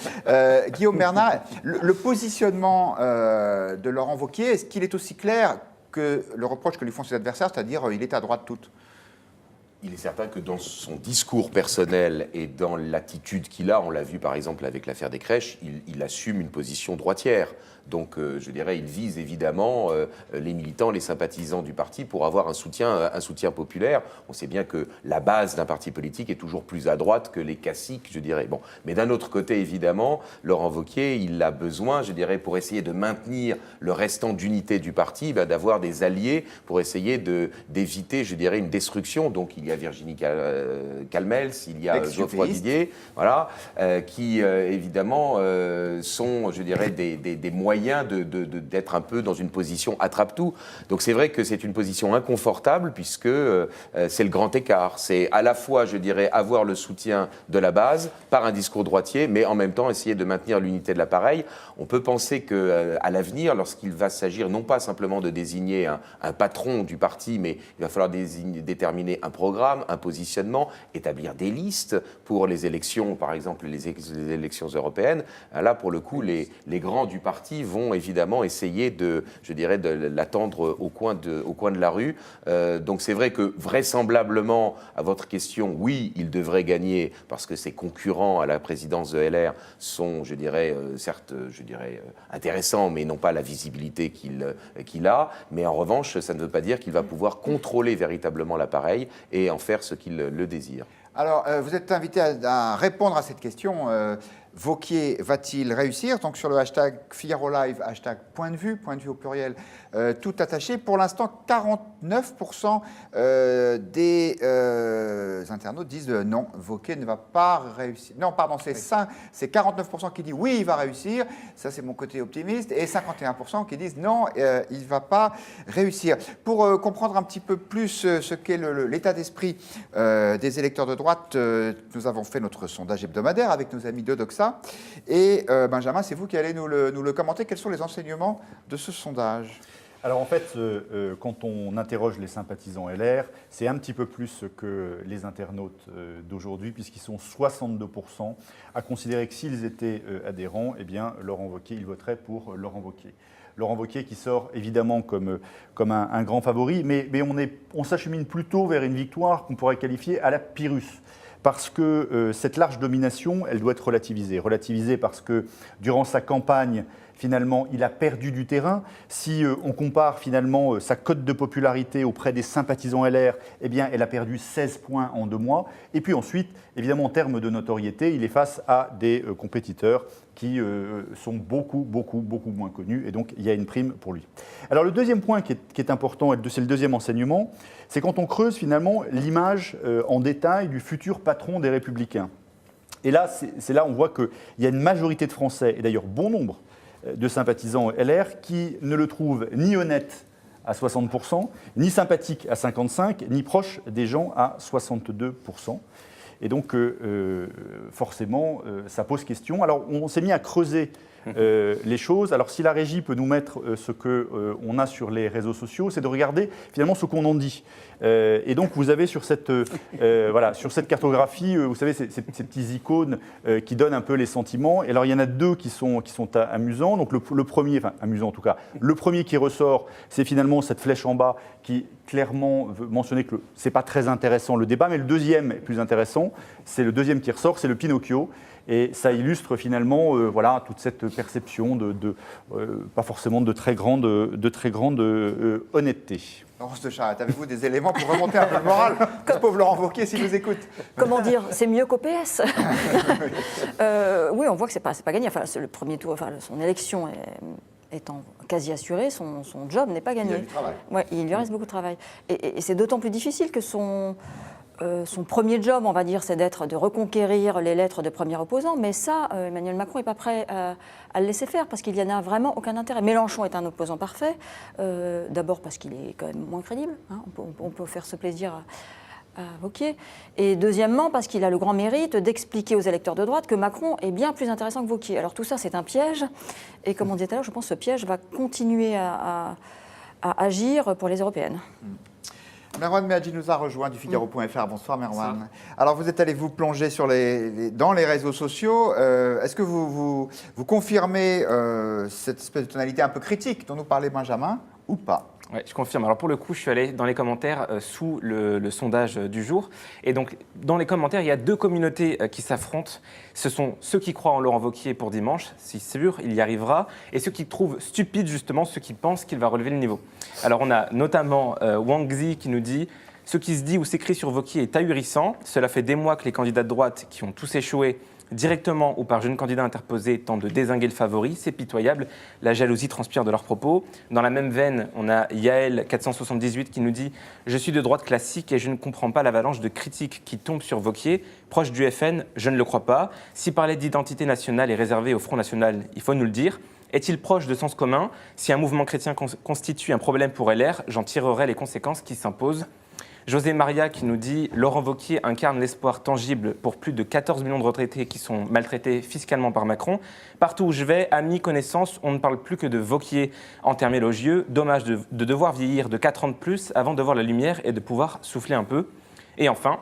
Guillaume Bernard, le positionnement de Laurent Wauquiez, est-ce qu'il est aussi clair que le reproche que lui font ses adversaires, c'est-à-dire il est à droite toute ? Il est certain que dans son discours personnel et dans l'attitude qu'il a, on l'a vu par exemple avec l'affaire des crèches, il assume une position droitière. Donc, je dirais, il vise évidemment les militants, les sympathisants du parti pour avoir un soutien populaire. On sait bien que la base d'un parti politique est toujours plus à droite que les classiques, je dirais. Bon. Mais d'un autre côté, évidemment, Laurent Wauquiez, il a besoin, je dirais, pour essayer de maintenir le restant d'unité du parti, d'avoir des alliés pour essayer d'éviter, je dirais, une destruction. Donc, il y a Virginie Calmels, il y a Geoffroy Didier, voilà, qui, évidemment, sont, je dirais, des moyens d'être un peu dans une position attrape-tout. Donc, c'est vrai que c'est une position inconfortable puisque c'est le grand écart. C'est à la fois, je dirais, avoir le soutien de la base par un discours droitier, mais en même temps essayer de maintenir l'unité de l'appareil. On peut penser qu'à l'avenir, lorsqu'il va s'agir non pas simplement de désigner un patron du parti, mais il va falloir déterminer un programme, un positionnement, établir des listes pour les élections, par exemple les élections européennes. Là, pour le coup, les grands du parti vont évidemment essayer de l'attendre au coin de la rue. Donc c'est vrai que vraisemblablement, à votre question, oui, il devrait gagner parce que ses concurrents à la présidence de LR sont, je dirais, certes, intéressants, mais n'ont pas la visibilité qu'il a. Mais en revanche, ça ne veut pas dire qu'il va pouvoir contrôler véritablement l'appareil et en faire ce qu'il le désire. Alors, vous êtes invité à répondre à cette question. Wauquiez va-t-il réussir? Donc sur le hashtag Figaro Live, hashtag point de vue au pluriel, tout attaché. Pour l'instant, 49% des internautes disent non, Wauquiez ne va pas réussir. Non, pardon, c'est 49% qui disent oui, il va réussir. Ça, c'est mon côté optimiste. Et 51% qui disent non, il ne va pas réussir. Pour comprendre un petit peu plus ce qu'est l'état d'esprit des électeurs de droite, nous avons fait notre sondage hebdomadaire avec nos amis de Doxa. Et Benjamin, c'est vous qui allez nous le commenter. Quels sont les enseignements de ce sondage? Alors en fait, quand on interroge les sympathisants LR, c'est un petit peu plus que les internautes d'aujourd'hui, puisqu'ils sont 62% à considérer que s'ils étaient adhérents, eh bien, Laurent Wauquiez, ils voteraient pour Laurent Wauquiez. Laurent Wauquiez qui sort évidemment comme un grand favori, mais on s'achemine plutôt vers une victoire qu'on pourrait qualifier à la Pyrrhus. Parce que cette large domination, elle doit être relativisée. Relativisée parce que durant sa campagne, finalement, il a perdu du terrain. Si on compare finalement sa cote de popularité auprès des sympathisants LR, eh bien, elle a perdu 16 points en 2 mois. Et puis ensuite, évidemment, en termes de notoriété, il est face à des compétiteurs qui sont beaucoup moins connus. Et donc, il y a une prime pour lui. Alors, le deuxième point qui est important, et c'est le deuxième enseignement, c'est quand on creuse finalement l'image en détail du futur patron des Républicains. Et là, c'est là où on voit qu'il y a une majorité de Français, et d'ailleurs bon nombre de sympathisants LR, qui ne le trouvent ni honnête à 60%, ni sympathique à 55%, ni proche des gens à 62%. Et donc, forcément, ça pose question. Alors, on s'est mis à creuser les choses. Alors, si la régie peut nous mettre ce qu'on a sur les réseaux sociaux, c'est de regarder finalement ce qu'on en dit. Et donc, vous avez sur cette cartographie, vous savez, ces petits icônes qui donnent un peu les sentiments. Et alors, il y en a deux qui sont amusants. Donc, le premier, enfin, amusant en tout cas, le premier qui ressort, c'est finalement cette flèche en bas qui clairement veut mentionner que ce n'est pas très intéressant le débat. Mais le deuxième est plus intéressant. C'est le deuxième qui ressort, c'est le Pinocchio. Et ça illustre finalement toute cette perception pas forcément de très grande honnêteté. Laurence de Charette, avez-vous des éléments pour remonter un peu le moral? Ce pauvre Laurent Wauquiez, s'il nous écoute. Comment dire? C'est mieux qu'au PS. Oui, on voit que c'est pas gagné. Enfin, le premier tour, enfin, son élection étant quasi assurée, son job n'est pas gagné. Il y a du travail. Ouais, il lui reste beaucoup de travail. Et c'est d'autant plus difficile que son premier job, on va dire, c'est de reconquérir les lettres de premier opposant. Mais ça, Emmanuel Macron n'est pas prêt à le laisser faire parce qu'il n'y en a vraiment aucun intérêt. Mélenchon est un opposant parfait. D'abord parce qu'il est quand même moins crédible. Hein. On peut faire ce plaisir à Wauquiez. Et deuxièmement, parce qu'il a le grand mérite d'expliquer aux électeurs de droite que Macron est bien plus intéressant que Wauquiez. Alors tout ça, c'est un piège. Et comme on disait tout à l'heure, je pense que ce piège va continuer à agir pour les européennes. Merwan Meadji nous a rejoint du Figaro.fr. Bonsoir Merwan. Alors vous êtes allé vous plonger dans les réseaux sociaux. Est-ce que vous confirmez cette espèce de tonalité un peu critique dont nous parlait Benjamin ou pas? Ouais, je confirme. Alors pour le coup, je suis allé dans les commentaires sous le sondage du jour. Et donc, dans les commentaires, il y a deux communautés qui s'affrontent. Ce sont ceux qui croient en Laurent Wauquiez pour dimanche, c'est sûr, il y arrivera, et ceux qui trouvent stupide, justement, ceux qui pensent qu'il va relever le niveau. Alors on a notamment Wang Zi qui nous dit « Ce qui se dit ou s'écrit sur Wauquiez est ahurissant. Cela fait des mois que les candidats de droite qui ont tous échoué directement ou par jeunes candidats interposés tentent de dézinguer le favori, c'est pitoyable, la jalousie transpire de leurs propos. Dans la même veine, on a Yael 478 qui nous dit « Je suis de droite classique et je ne comprends pas l'avalanche de critiques qui tombent sur Wauquiez. Proche du FN, je ne le crois pas. Si parler d'identité nationale est réservé au Front National, il faut nous le dire. Est-il proche de sens commun? Si un mouvement chrétien constitue un problème pour LR, j'en tirerai les conséquences qui s'imposent. » José Maria qui nous dit « Laurent Wauquiez incarne l'espoir tangible pour plus de 14 millions de retraités qui sont maltraités fiscalement par Macron. Partout où je vais, amis, connaissances, on ne parle plus que de Wauquiez en termes élogieux. Dommage de devoir vieillir de 4 ans de plus avant de voir la lumière et de pouvoir souffler un peu. » Et enfin,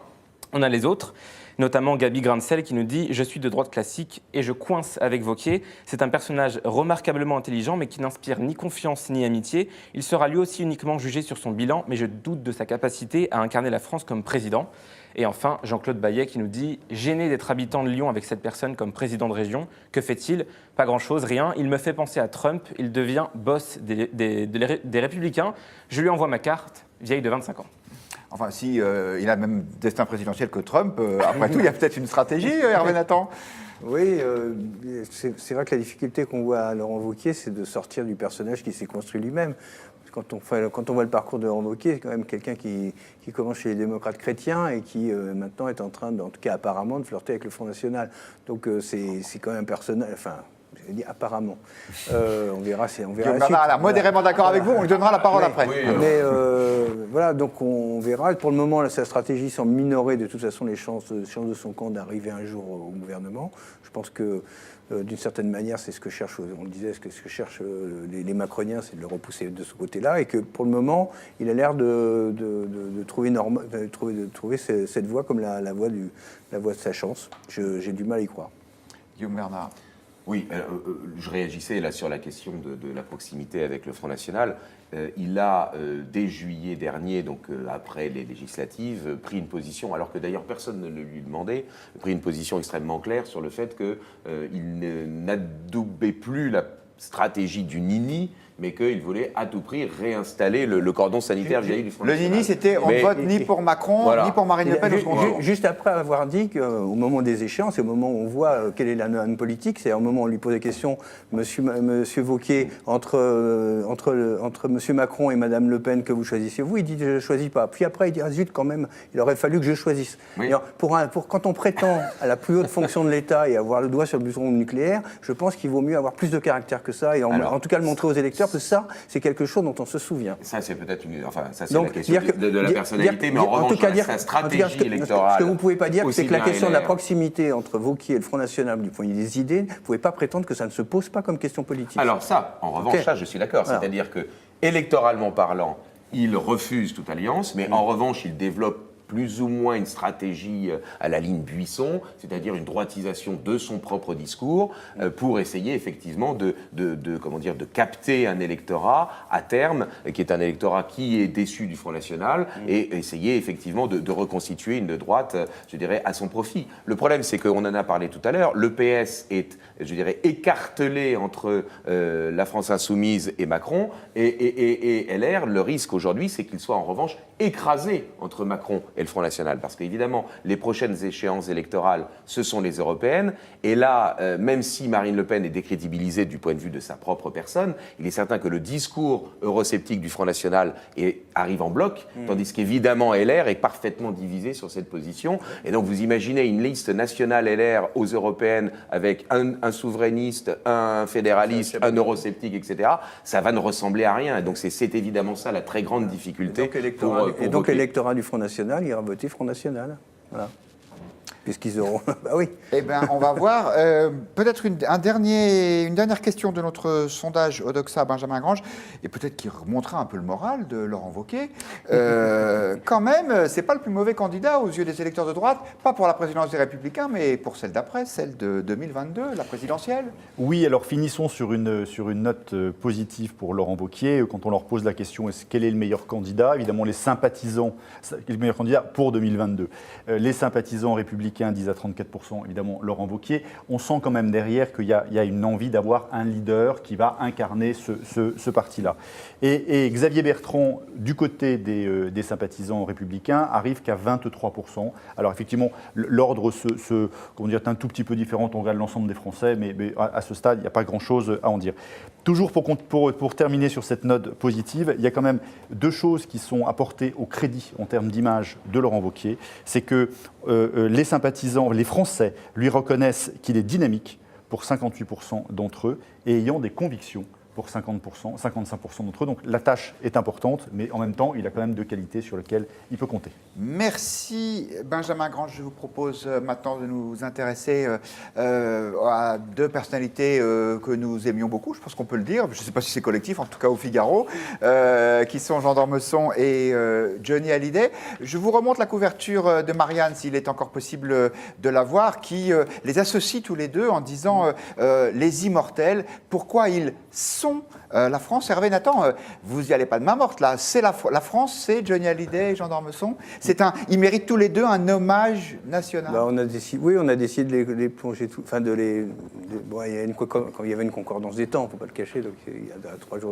on a les autres. Notamment Gabi Grancel qui nous dit « Je suis de droite classique et je coince avec Wauquiez. C'est un personnage remarquablement intelligent mais qui n'inspire ni confiance ni amitié. Il sera lui aussi uniquement jugé sur son bilan, mais je doute de sa capacité à incarner la France comme président. » Et enfin, Jean-Claude Bayet qui nous dit « Gêné d'être habitant de Lyon avec cette personne comme président de région. Que fait-il? Pas grand-chose, rien. Il me fait penser à Trump. Il devient boss des Républicains. Je lui envoie ma carte, vieille de 25 ans. » Enfin, si il a le même destin présidentiel que Trump, après tout, il y a peut-être une stratégie, Hervé Nathan. Oui, c'est vrai que la difficulté qu'on voit à Laurent Wauquiez, c'est de sortir du personnage qui s'est construit lui-même. Quand on voit le parcours de Laurent Wauquiez, c'est quand même quelqu'un qui commence chez les démocrates chrétiens et qui maintenant est en train, en tout cas apparemment, de flirter avec le Front National. Donc c'est quand même un personnage... Enfin, je dis apparemment. On verra. Bernard est modérément d'accord avec vous, on lui donnera la parole après. Oui, mais voilà, donc on verra. Pour le moment, sa stratégie semble minorer de toute façon les chances de son camp d'arriver un jour au gouvernement. Je pense que d'une certaine manière, c'est ce que cherchent, on le disait, ce que cherchent les macroniens, c'est de le repousser de ce côté-là, et que pour le moment, il a l'air de trouver cette voie comme la voie de sa chance. J'ai du mal à y croire. Guillaume Bernard. Oui, je réagissais là sur la question de la proximité avec le Front National. Il a, dès juillet dernier, donc après les législatives, pris une position, alors que d'ailleurs personne ne le lui demandait, pris une position extrêmement claire sur le fait qu'il n'adoubait plus la stratégie du Nini, mais qu'il voulait à tout prix réinstaller le cordon sanitaire vis-à-vis du Front National. Le Nini, c'était on vote ni pour Macron, voilà, ni pour Marine Le Pen au second tour. Juste après avoir dit qu'au moment des échéances, au moment où on voit quelle est la norme politique, c'est au moment où on lui pose des questions, Monsieur Wauquiez, entre Monsieur Macron et Madame Le Pen, que vous choisissez-vous? Il dit je ne choisis pas. Puis après, il dit ah zut, quand même, il aurait fallu que je choisisse. Oui. Quand on prétend à la plus haute fonction de l'État et avoir le doigt sur le bouton nucléaire, je pense qu'il vaut mieux avoir plus de caractère que ça et en tout cas le montrer aux électeurs. Que ça, c'est quelque chose dont on se souvient. Ça, c'est peut-être ça c'est la question de la personnalité, mais en revanche, sa stratégie électorale. Ce que vous ne pouvez pas dire, c'est que la question de la proximité entre Wauquiez et le Front National, du point de vue des idées, vous ne pouvez pas prétendre que ça ne se pose pas comme question politique. Alors ça, en revanche, ça, je suis d'accord. Voilà. C'est-à-dire que, électoralement parlant, il refuse toute alliance, mais en revanche, il développe plus ou moins une stratégie à la ligne Buisson, c'est-à-dire une droitisation de son propre discours pour essayer effectivement de capter un électorat à terme, qui est un électorat qui est déçu du Front National, et essayer effectivement de reconstituer une droite, je dirais, à son profit. Le problème, c'est qu'on en a parlé tout à l'heure, le PS est, je dirais, écartelé entre la France Insoumise et Macron, et LR, le risque aujourd'hui, c'est qu'il soit en revanche écrasé entre Macron et le Front National, parce qu'évidemment, les prochaines échéances électorales, ce sont les européennes, et là, même si Marine Le Pen est décrédibilisée du point de vue de sa propre personne, il est certain que le discours eurosceptique du Front National arrive en bloc, tandis qu'évidemment, LR est parfaitement divisé sur cette position, et donc vous imaginez une liste nationale LR aux européennes avec un souverainiste, un fédéraliste, un eurosceptique, etc., ça va ne ressembler à rien, et donc c'est évidemment ça la très grande difficulté. Et donc l'électorat du Front National ira voter Front National. Voilà. puisqu'ils auront... bah oui. Eh bien, on va voir. Peut-être une dernière question de notre sondage Odoxa Benjamin Grange, et peut-être qui remontera un peu le moral de Laurent Wauquiez. Quand même, c'est pas le plus mauvais candidat aux yeux des électeurs de droite, pas pour la présidence des Républicains, mais pour celle d'après, celle de 2022, la présidentielle. Oui, alors finissons sur une note positive pour Laurent Wauquiez. Quand on leur pose la question, quel est le meilleur candidat? Évidemment, les sympathisants, le meilleur candidat pour 2022. Les sympathisants républicains disent à 34%, évidemment, Laurent Wauquiez. On sent quand même derrière qu'il y a une envie d'avoir un leader qui va incarner ce parti-là. Et Xavier Bertrand, du côté des sympathisants républicains, arrive qu'à 23%. Alors effectivement, l'ordre est un tout petit peu différent, on regarde l'ensemble des Français, mais à ce stade, il n'y a pas grand-chose à en dire. Toujours pour terminer sur cette note positive, il y a quand même deux choses qui sont apportées au crédit en termes d'image de Laurent Wauquiez. C'est que les sympathisants, les Français, lui reconnaissent qu'il est dynamique pour 58% d'entre eux et ayant des convictions pour 50%, 55% d'entre eux. Donc la tâche est importante, mais en même temps, il a quand même deux qualités sur lesquelles il peut compter. Merci Benjamin Grange. Je vous propose maintenant de nous intéresser à deux personnalités que nous aimions beaucoup, je pense qu'on peut le dire, je ne sais pas si c'est collectif, en tout cas au Figaro, qui sont Jean d'Ormesson et Johnny Hallyday. Je vous remonte la couverture de Marianne, s'il est encore possible de la voir, qui les associe tous les deux en disant les immortels, pourquoi ils sont la France. Hervé Nathan, vous n'y allez pas de main morte là, c'est la France, c'est Johnny Hallyday et Jean d'Ormesson. Ils méritent tous les deux un hommage national. Bah, on a décidé de les plonger tout. Enfin, bon, il y avait une concordance des temps, il ne faut pas le cacher, donc il y a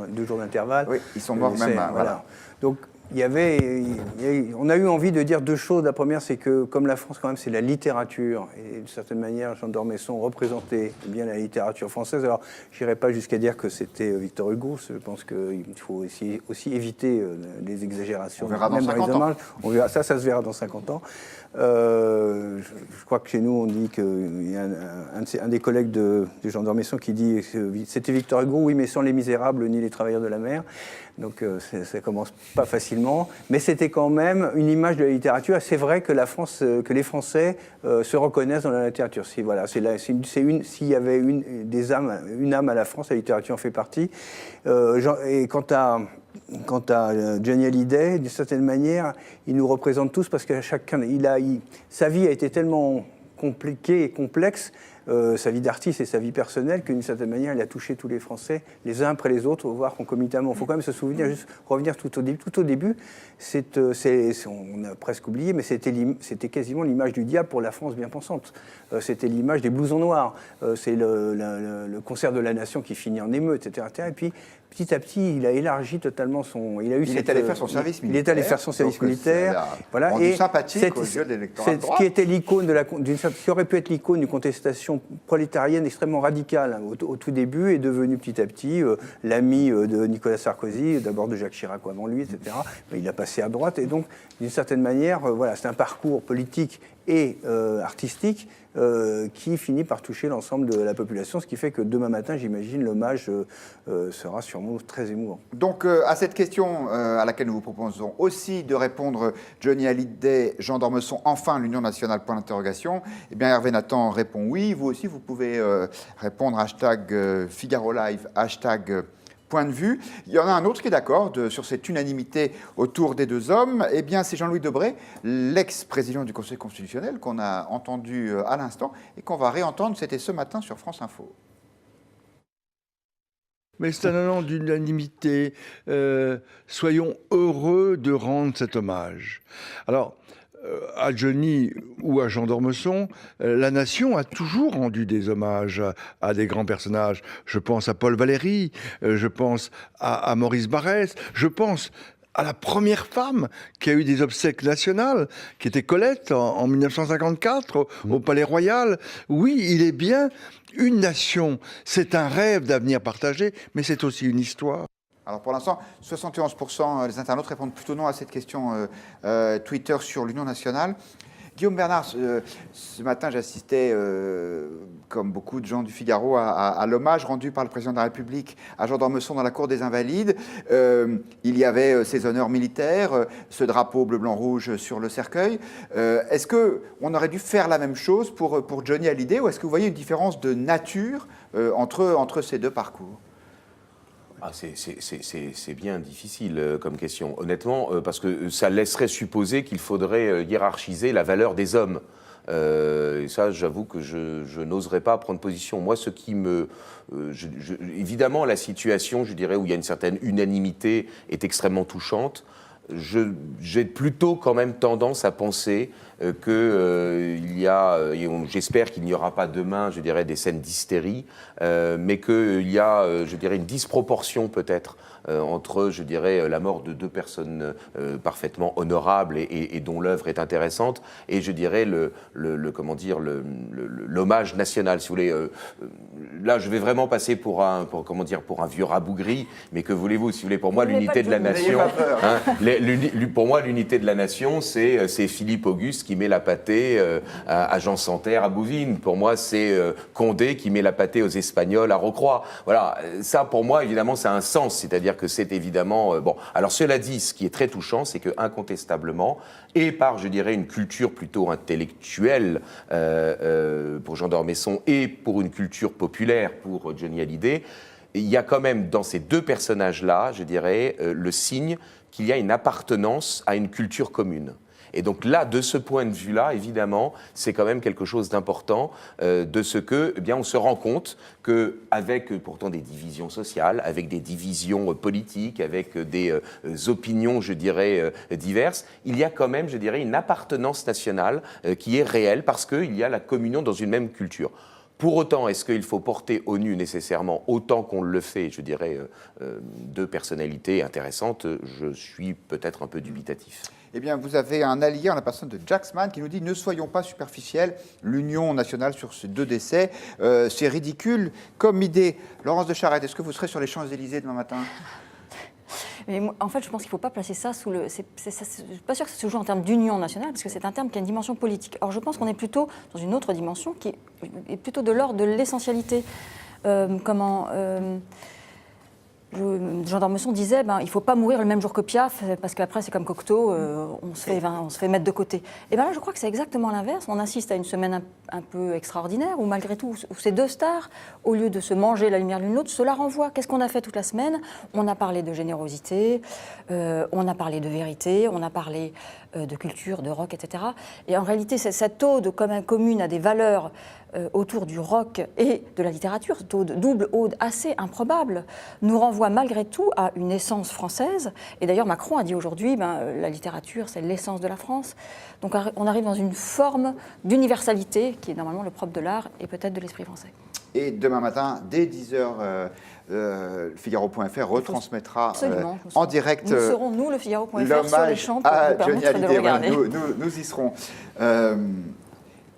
2 jours d'intervalle. Oui, ils sont morts même. Voilà. Donc, on a eu envie de dire deux choses. La première, c'est que comme la France, quand même, c'est la littérature, et d'une certaine manière, Jean d'Ormesson représentait bien la littérature française. Alors, je n'irai pas jusqu'à dire que c'était Victor Hugo. Je pense qu'il faut aussi éviter les exagérations. On verra dans 50 ans. On verra, ça se verra dans 50 ans. Je crois que chez nous, on dit qu'il y a un des collègues de Jean d'Ormesson qui dit que c'était Victor Hugo, oui, mais sans les misérables ni les travailleurs de la mer. Donc ça commence pas facilement, mais c'était quand même une image de la littérature. C'est vrai que les Français se reconnaissent dans la littérature. S'il y avait une âme à la France, la littérature en fait partie. Et quant à Johnny Hallyday, d'une certaine manière, il nous représente tous parce que sa vie a été tellement compliquée et complexe, sa vie d'artiste et sa vie personnelle, qu'une certaine manière, il a touché tous les Français, les uns après les autres, voire concomitamment. Il faut quand même se souvenir, juste revenir tout au début, on a presque oublié, mais c'était quasiment l'image du diable pour la France bien pensante. C'était l'image des blousons noirs. C'est le concert de la Nation qui finit en émeute, etc. Et puis, petit à petit, il a élargi totalement son... Il est allé faire son service militaire. Il est allé faire son service militaire. Voilà. Et sympathique aux yeux de l'électorat de droite. Qui était l'icône qui aurait pu être l'icône d'une contestation prolétarienne extrêmement radicale au tout début, est devenu petit à petit l'ami de Nicolas Sarkozy, d'abord de Jacques Chirac avant lui, etc. Mais il a passé à droite et donc, d'une certaine manière, c'est un parcours politique et artistique qui finit par toucher l'ensemble de la population, ce qui fait que demain matin, j'imagine, l'hommage sera sûrement très émouvant. Donc, à cette question à laquelle nous vous proposons aussi de répondre Johnny Hallyday, Jean d'Ormesson, enfin l'Union nationale, point d'interrogation, eh bien Hervé Nathan répond oui. Vous aussi, vous pouvez répondre #Figaro Live, Point de vue. Il y en a un autre qui est d'accord sur cette unanimité autour des deux hommes. Eh bien, c'est Jean-Louis Debré, l'ex-président du Conseil constitutionnel, qu'on a entendu à l'instant et qu'on va réentendre. C'était ce matin sur France Info. Mais c'est un élan d'unanimité. Soyons heureux de rendre cet hommage. Alors, à Johnny ou à Jean d'Ormesson, la nation a toujours rendu des hommages à des grands personnages. Je pense à Paul Valéry, je pense à Maurice Barrès, je pense à la première femme qui a eu des obsèques nationales, qui était Colette en 1954 au Palais Royal. Oui, il est bien une nation. C'est un rêve d'avenir partagé, mais c'est aussi une histoire. Alors pour l'instant, 71% des internautes répondent plutôt non à cette question Twitter sur l'Union nationale. Guillaume Bernard, ce matin, j'assistais, comme beaucoup de gens du Figaro, à l'hommage rendu par le président de la République à Jean d'Ormesson dans la cour des Invalides. Il y avait ses honneurs militaires, ce drapeau bleu-blanc-rouge sur le cercueil. Est-ce qu'on aurait dû faire la même chose pour Johnny Hallyday, ou est-ce que vous voyez une différence de nature entre ces deux parcours? C'est bien difficile comme question, honnêtement, parce que ça laisserait supposer qu'il faudrait hiérarchiser la valeur des hommes. Et ça, j'avoue que je n'oserais pas prendre position. Moi, ce qui me... évidemment, la situation, je dirais, où il y a une certaine unanimité est extrêmement touchante. J'ai plutôt quand même tendance à penser qu'il y a, j'espère qu'il n'y aura pas demain, je dirais, des scènes d'hystérie, mais qu'il y a, je dirais, une disproportion peut-être entre, je dirais, la mort de deux personnes parfaitement honorables et dont l'œuvre est intéressante, et je dirais l'hommage national, si vous voulez. Là, je vais vraiment passer pour un vieux rabougri, mais que voulez-vous, si vous voulez, pour moi, l'unité de la nation, pour moi, l'unité de la nation, c'est Philippe Auguste qui met la pâtée à Jean Santerre à Bouvines. Pour moi, c'est Condé qui met la pâtée aux Espagnols à Rocroi. Voilà, ça, pour moi, évidemment, ça a un sens, c'est-à-dire que c'est évidemment... bon, alors cela dit, ce qui est très touchant, c'est que incontestablement, et par, je dirais, une culture plutôt intellectuelle pour Jean d'Ormesson et pour une culture populaire pour Johnny Hallyday, il y a quand même dans ces deux personnages-là, je dirais, le signe qu'il y a une appartenance à une culture commune. Et donc là, de ce point de vue-là, évidemment, c'est quand même quelque chose d'important de ce que, eh bien, on se rend compte qu'avec pourtant des divisions sociales, avec des divisions politiques, avec des opinions, je dirais, diverses, il y a quand même, je dirais, une appartenance nationale qui est réelle parce qu'il y a la communion dans une même culture. Pour autant, est-ce qu'il faut porter au nu nécessairement autant qu'on le fait, je dirais, deux personnalités intéressantes? Je suis peut-être un peu dubitatif. Eh bien, vous avez un allié en la personne de Jacksman qui nous dit « Ne soyons pas superficiels, l'union nationale sur ces deux décès, c'est ridicule comme idée. » Laurence de Charette, est-ce que vous serez sur les Champs-Élysées demain matin ? Mais moi, en fait, je pense qu'il ne faut pas placer ça sous le... Je ne suis pas sûre que ça se joue en termes d'union nationale, parce que c'est un terme qui a une dimension politique. Or, je pense qu'on est plutôt dans une autre dimension qui est plutôt de l'ordre de l'essentialité. Jean d'Ormesson disait il ne faut pas mourir le même jour que Piaf, parce qu'après c'est comme Cocteau, on se fait mettre de côté. Et bien là, je crois que c'est exactement l'inverse. On assiste à une semaine un peu extraordinaire, où malgré tout, où ces deux stars, au lieu de se manger la lumière l'une l'autre, se la renvoient. Qu'est-ce qu'on a fait toute la semaine? On a parlé de générosité, on a parlé de vérité, on a parlé de culture, de rock, etc. Et en réalité, cette ode commune à des valeurs autour du rock et de la littérature, cette double ode assez improbable, nous renvoie malgré tout à une essence française. Et d'ailleurs, Macron a dit aujourd'hui, la littérature, c'est l'essence de la France. Donc on arrive dans une forme d'universalité qui est normalement le propre de l'art et peut-être de l'esprit français. Et demain matin, dès 10h, Figaro.fr retransmettra en direct nous serons, nous, le Figaro.fr, sur les champs pour vous Johnny permettre de le regarder. Nous y serons.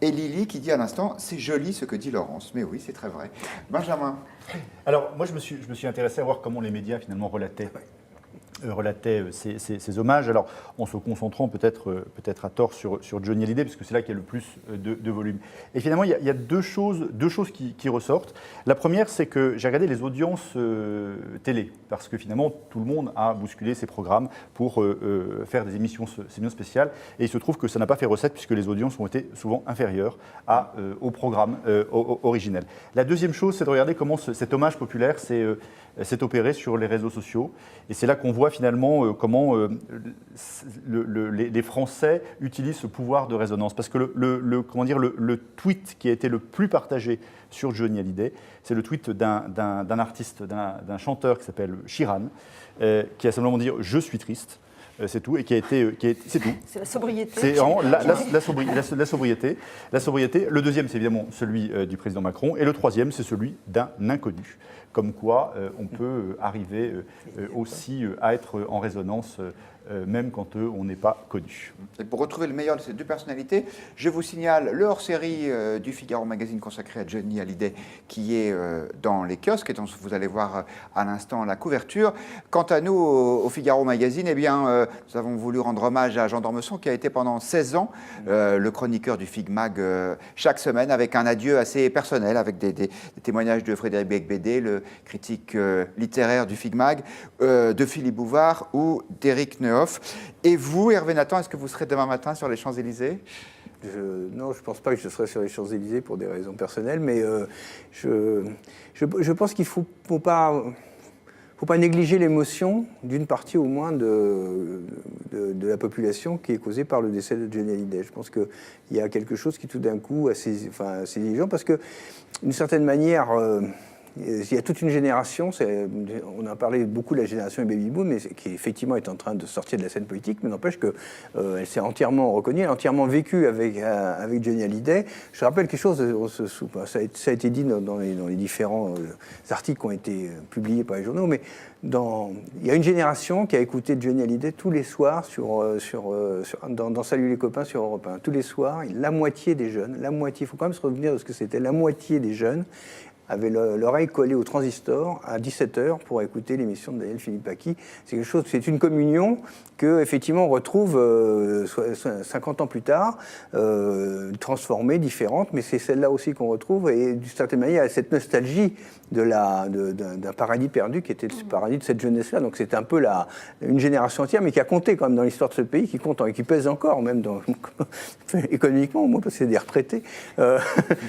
Et Lily qui dit à l'instant, c'est joli ce que dit Laurence. Mais oui, c'est très vrai. Benjamin. Alors, moi, je me suis intéressé à voir comment les médias, finalement, relataient ces hommages. Alors, en se concentrant peut-être à tort sur Johnny Hallyday, parce que c'est là qu'il y a le plus de volume. Et finalement, il y a deux choses qui ressortent. La première, c'est que j'ai regardé les audiences télé, parce que finalement, tout le monde a bousculé ses programmes pour faire des émissions spéciales. Et il se trouve que ça n'a pas fait recette, puisque les audiences ont été souvent inférieures au programme originel. La deuxième chose, c'est de regarder comment cet hommage populaire s'est opéré sur les réseaux sociaux. Et c'est là qu'on voit finalement comment les Français utilisent ce pouvoir de résonance. Parce que le tweet qui a été le plus partagé sur Johnny Hallyday, c'est le tweet d'un artiste, d'un chanteur qui s'appelle Sheeran, qui a simplement dit « Je suis triste ». C'est tout, et c'est tout. C'est la sobriété. C'est vraiment la sobriété. Le deuxième, c'est évidemment celui du président Macron, et le troisième, c'est celui d'un inconnu. Comme quoi, on peut arriver aussi à être en résonance même quand on n'est pas connu. Et pour retrouver le meilleur de ces deux personnalités, je vous signale le hors-série du Figaro Magazine consacré à Johnny Hallyday qui est dans les kiosques et dont vous allez voir à l'instant la couverture. Quant à nous, au Figaro Magazine, eh bien, nous avons voulu rendre hommage à Jean d'Ormesson qui a été pendant 16 ans le chroniqueur du Fig Mag chaque semaine avec un adieu assez personnel, avec des témoignages de Frédéric Becbédé, le critique littéraire du Fig Mag, de Philippe Bouvard ou d'Éric Neuhoff. Et vous, Hervé Nathan, est-ce que vous serez demain matin sur les Champs-Élysées ? Non, je ne pense pas que je serai sur les Champs-Élysées pour des raisons personnelles, mais je pense qu'il ne faut pas négliger l'émotion d'une partie au moins de la population qui est causée par le décès de Johnny Hallyday. Je pense qu'il y a quelque chose qui tout d'un coup a saisi les gens, parce que d'une certaine manière, il y a toute une génération, on a parlé beaucoup de la génération des baby-boom, mais qui effectivement est en train de sortir de la scène politique, mais n'empêche qu'elle s'est entièrement reconnue, elle a entièrement vécu avec Johnny Hallyday. Je rappelle quelque chose, ça a été dit dans les différents articles qui ont été publiés par les journaux, mais il y a une génération qui a écouté Johnny Hallyday tous les soirs dans Salut les copains sur Europe 1. Tous les soirs, la moitié des jeunes, il faut quand même se revenir de ce que c'était, la moitié des jeunes avaient l'oreille collée au transistor à 17h pour écouter l'émission de Daniel Philippaki. C'est une communion que effectivement on retrouve 50 ans plus tard, transformée, différente, mais c'est celle-là aussi qu'on retrouve, et d'une certaine manière, il y a cette nostalgie d'un paradis perdu qui était le paradis de cette jeunesse-là. Donc c'est un peu une génération entière, mais qui a compté quand même dans l'histoire de ce pays, qui compte et qui pèse encore, même économiquement, au moins parce que c'est des retraités,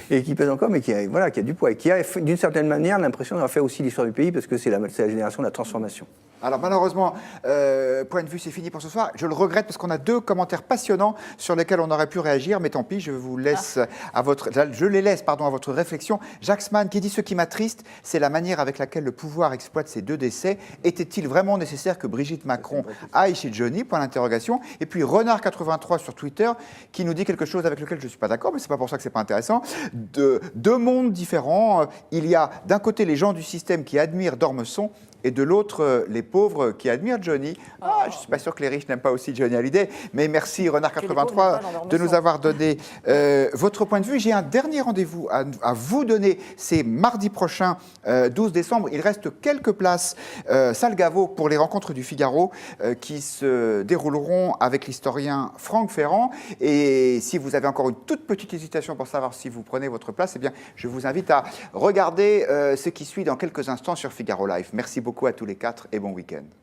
et qui pèse encore, mais qui a du poids, et qui a d'une certaine manière l'impression d'avoir fait aussi l'histoire du pays, parce que c'est la génération de la transformation. Alors malheureusement, Point de vue, c'est fini pour ce soir. Je le regrette parce qu'on a deux commentaires passionnants sur lesquels on aurait pu réagir, mais tant pis, je les laisse à votre réflexion. Jacques Sman qui dit: ce qui m'attriste, c'est la manière avec laquelle le pouvoir exploite ces deux décès. Était-il vraiment nécessaire que Brigitte Macron aille chez Johnny ? Point d'interrogation. Et puis Renard83 sur Twitter qui nous dit quelque chose avec lequel je ne suis pas d'accord, mais c'est pas pour ça que c'est pas intéressant. Deux mondes différents. Il y a d'un côté les gens du système qui admirent d'Ormesson, et de l'autre, les pauvres qui admirent Johnny. Je ne suis pas sûr que les riches n'aiment pas aussi Johnny Hallyday, mais merci Renard83 de nous avoir donné votre point de vue. J'ai un dernier rendez-vous à vous donner, c'est mardi prochain, 12 décembre. Il reste quelques places, salle Gaveau, pour les rencontres du Figaro qui se dérouleront avec l'historien Franck Ferrand. Et si vous avez encore une toute petite hésitation pour savoir si vous prenez votre place, eh bien, je vous invite à regarder ce qui suit dans quelques instants sur Figaro Live. Merci beaucoup à tous les quatre et bon week-end.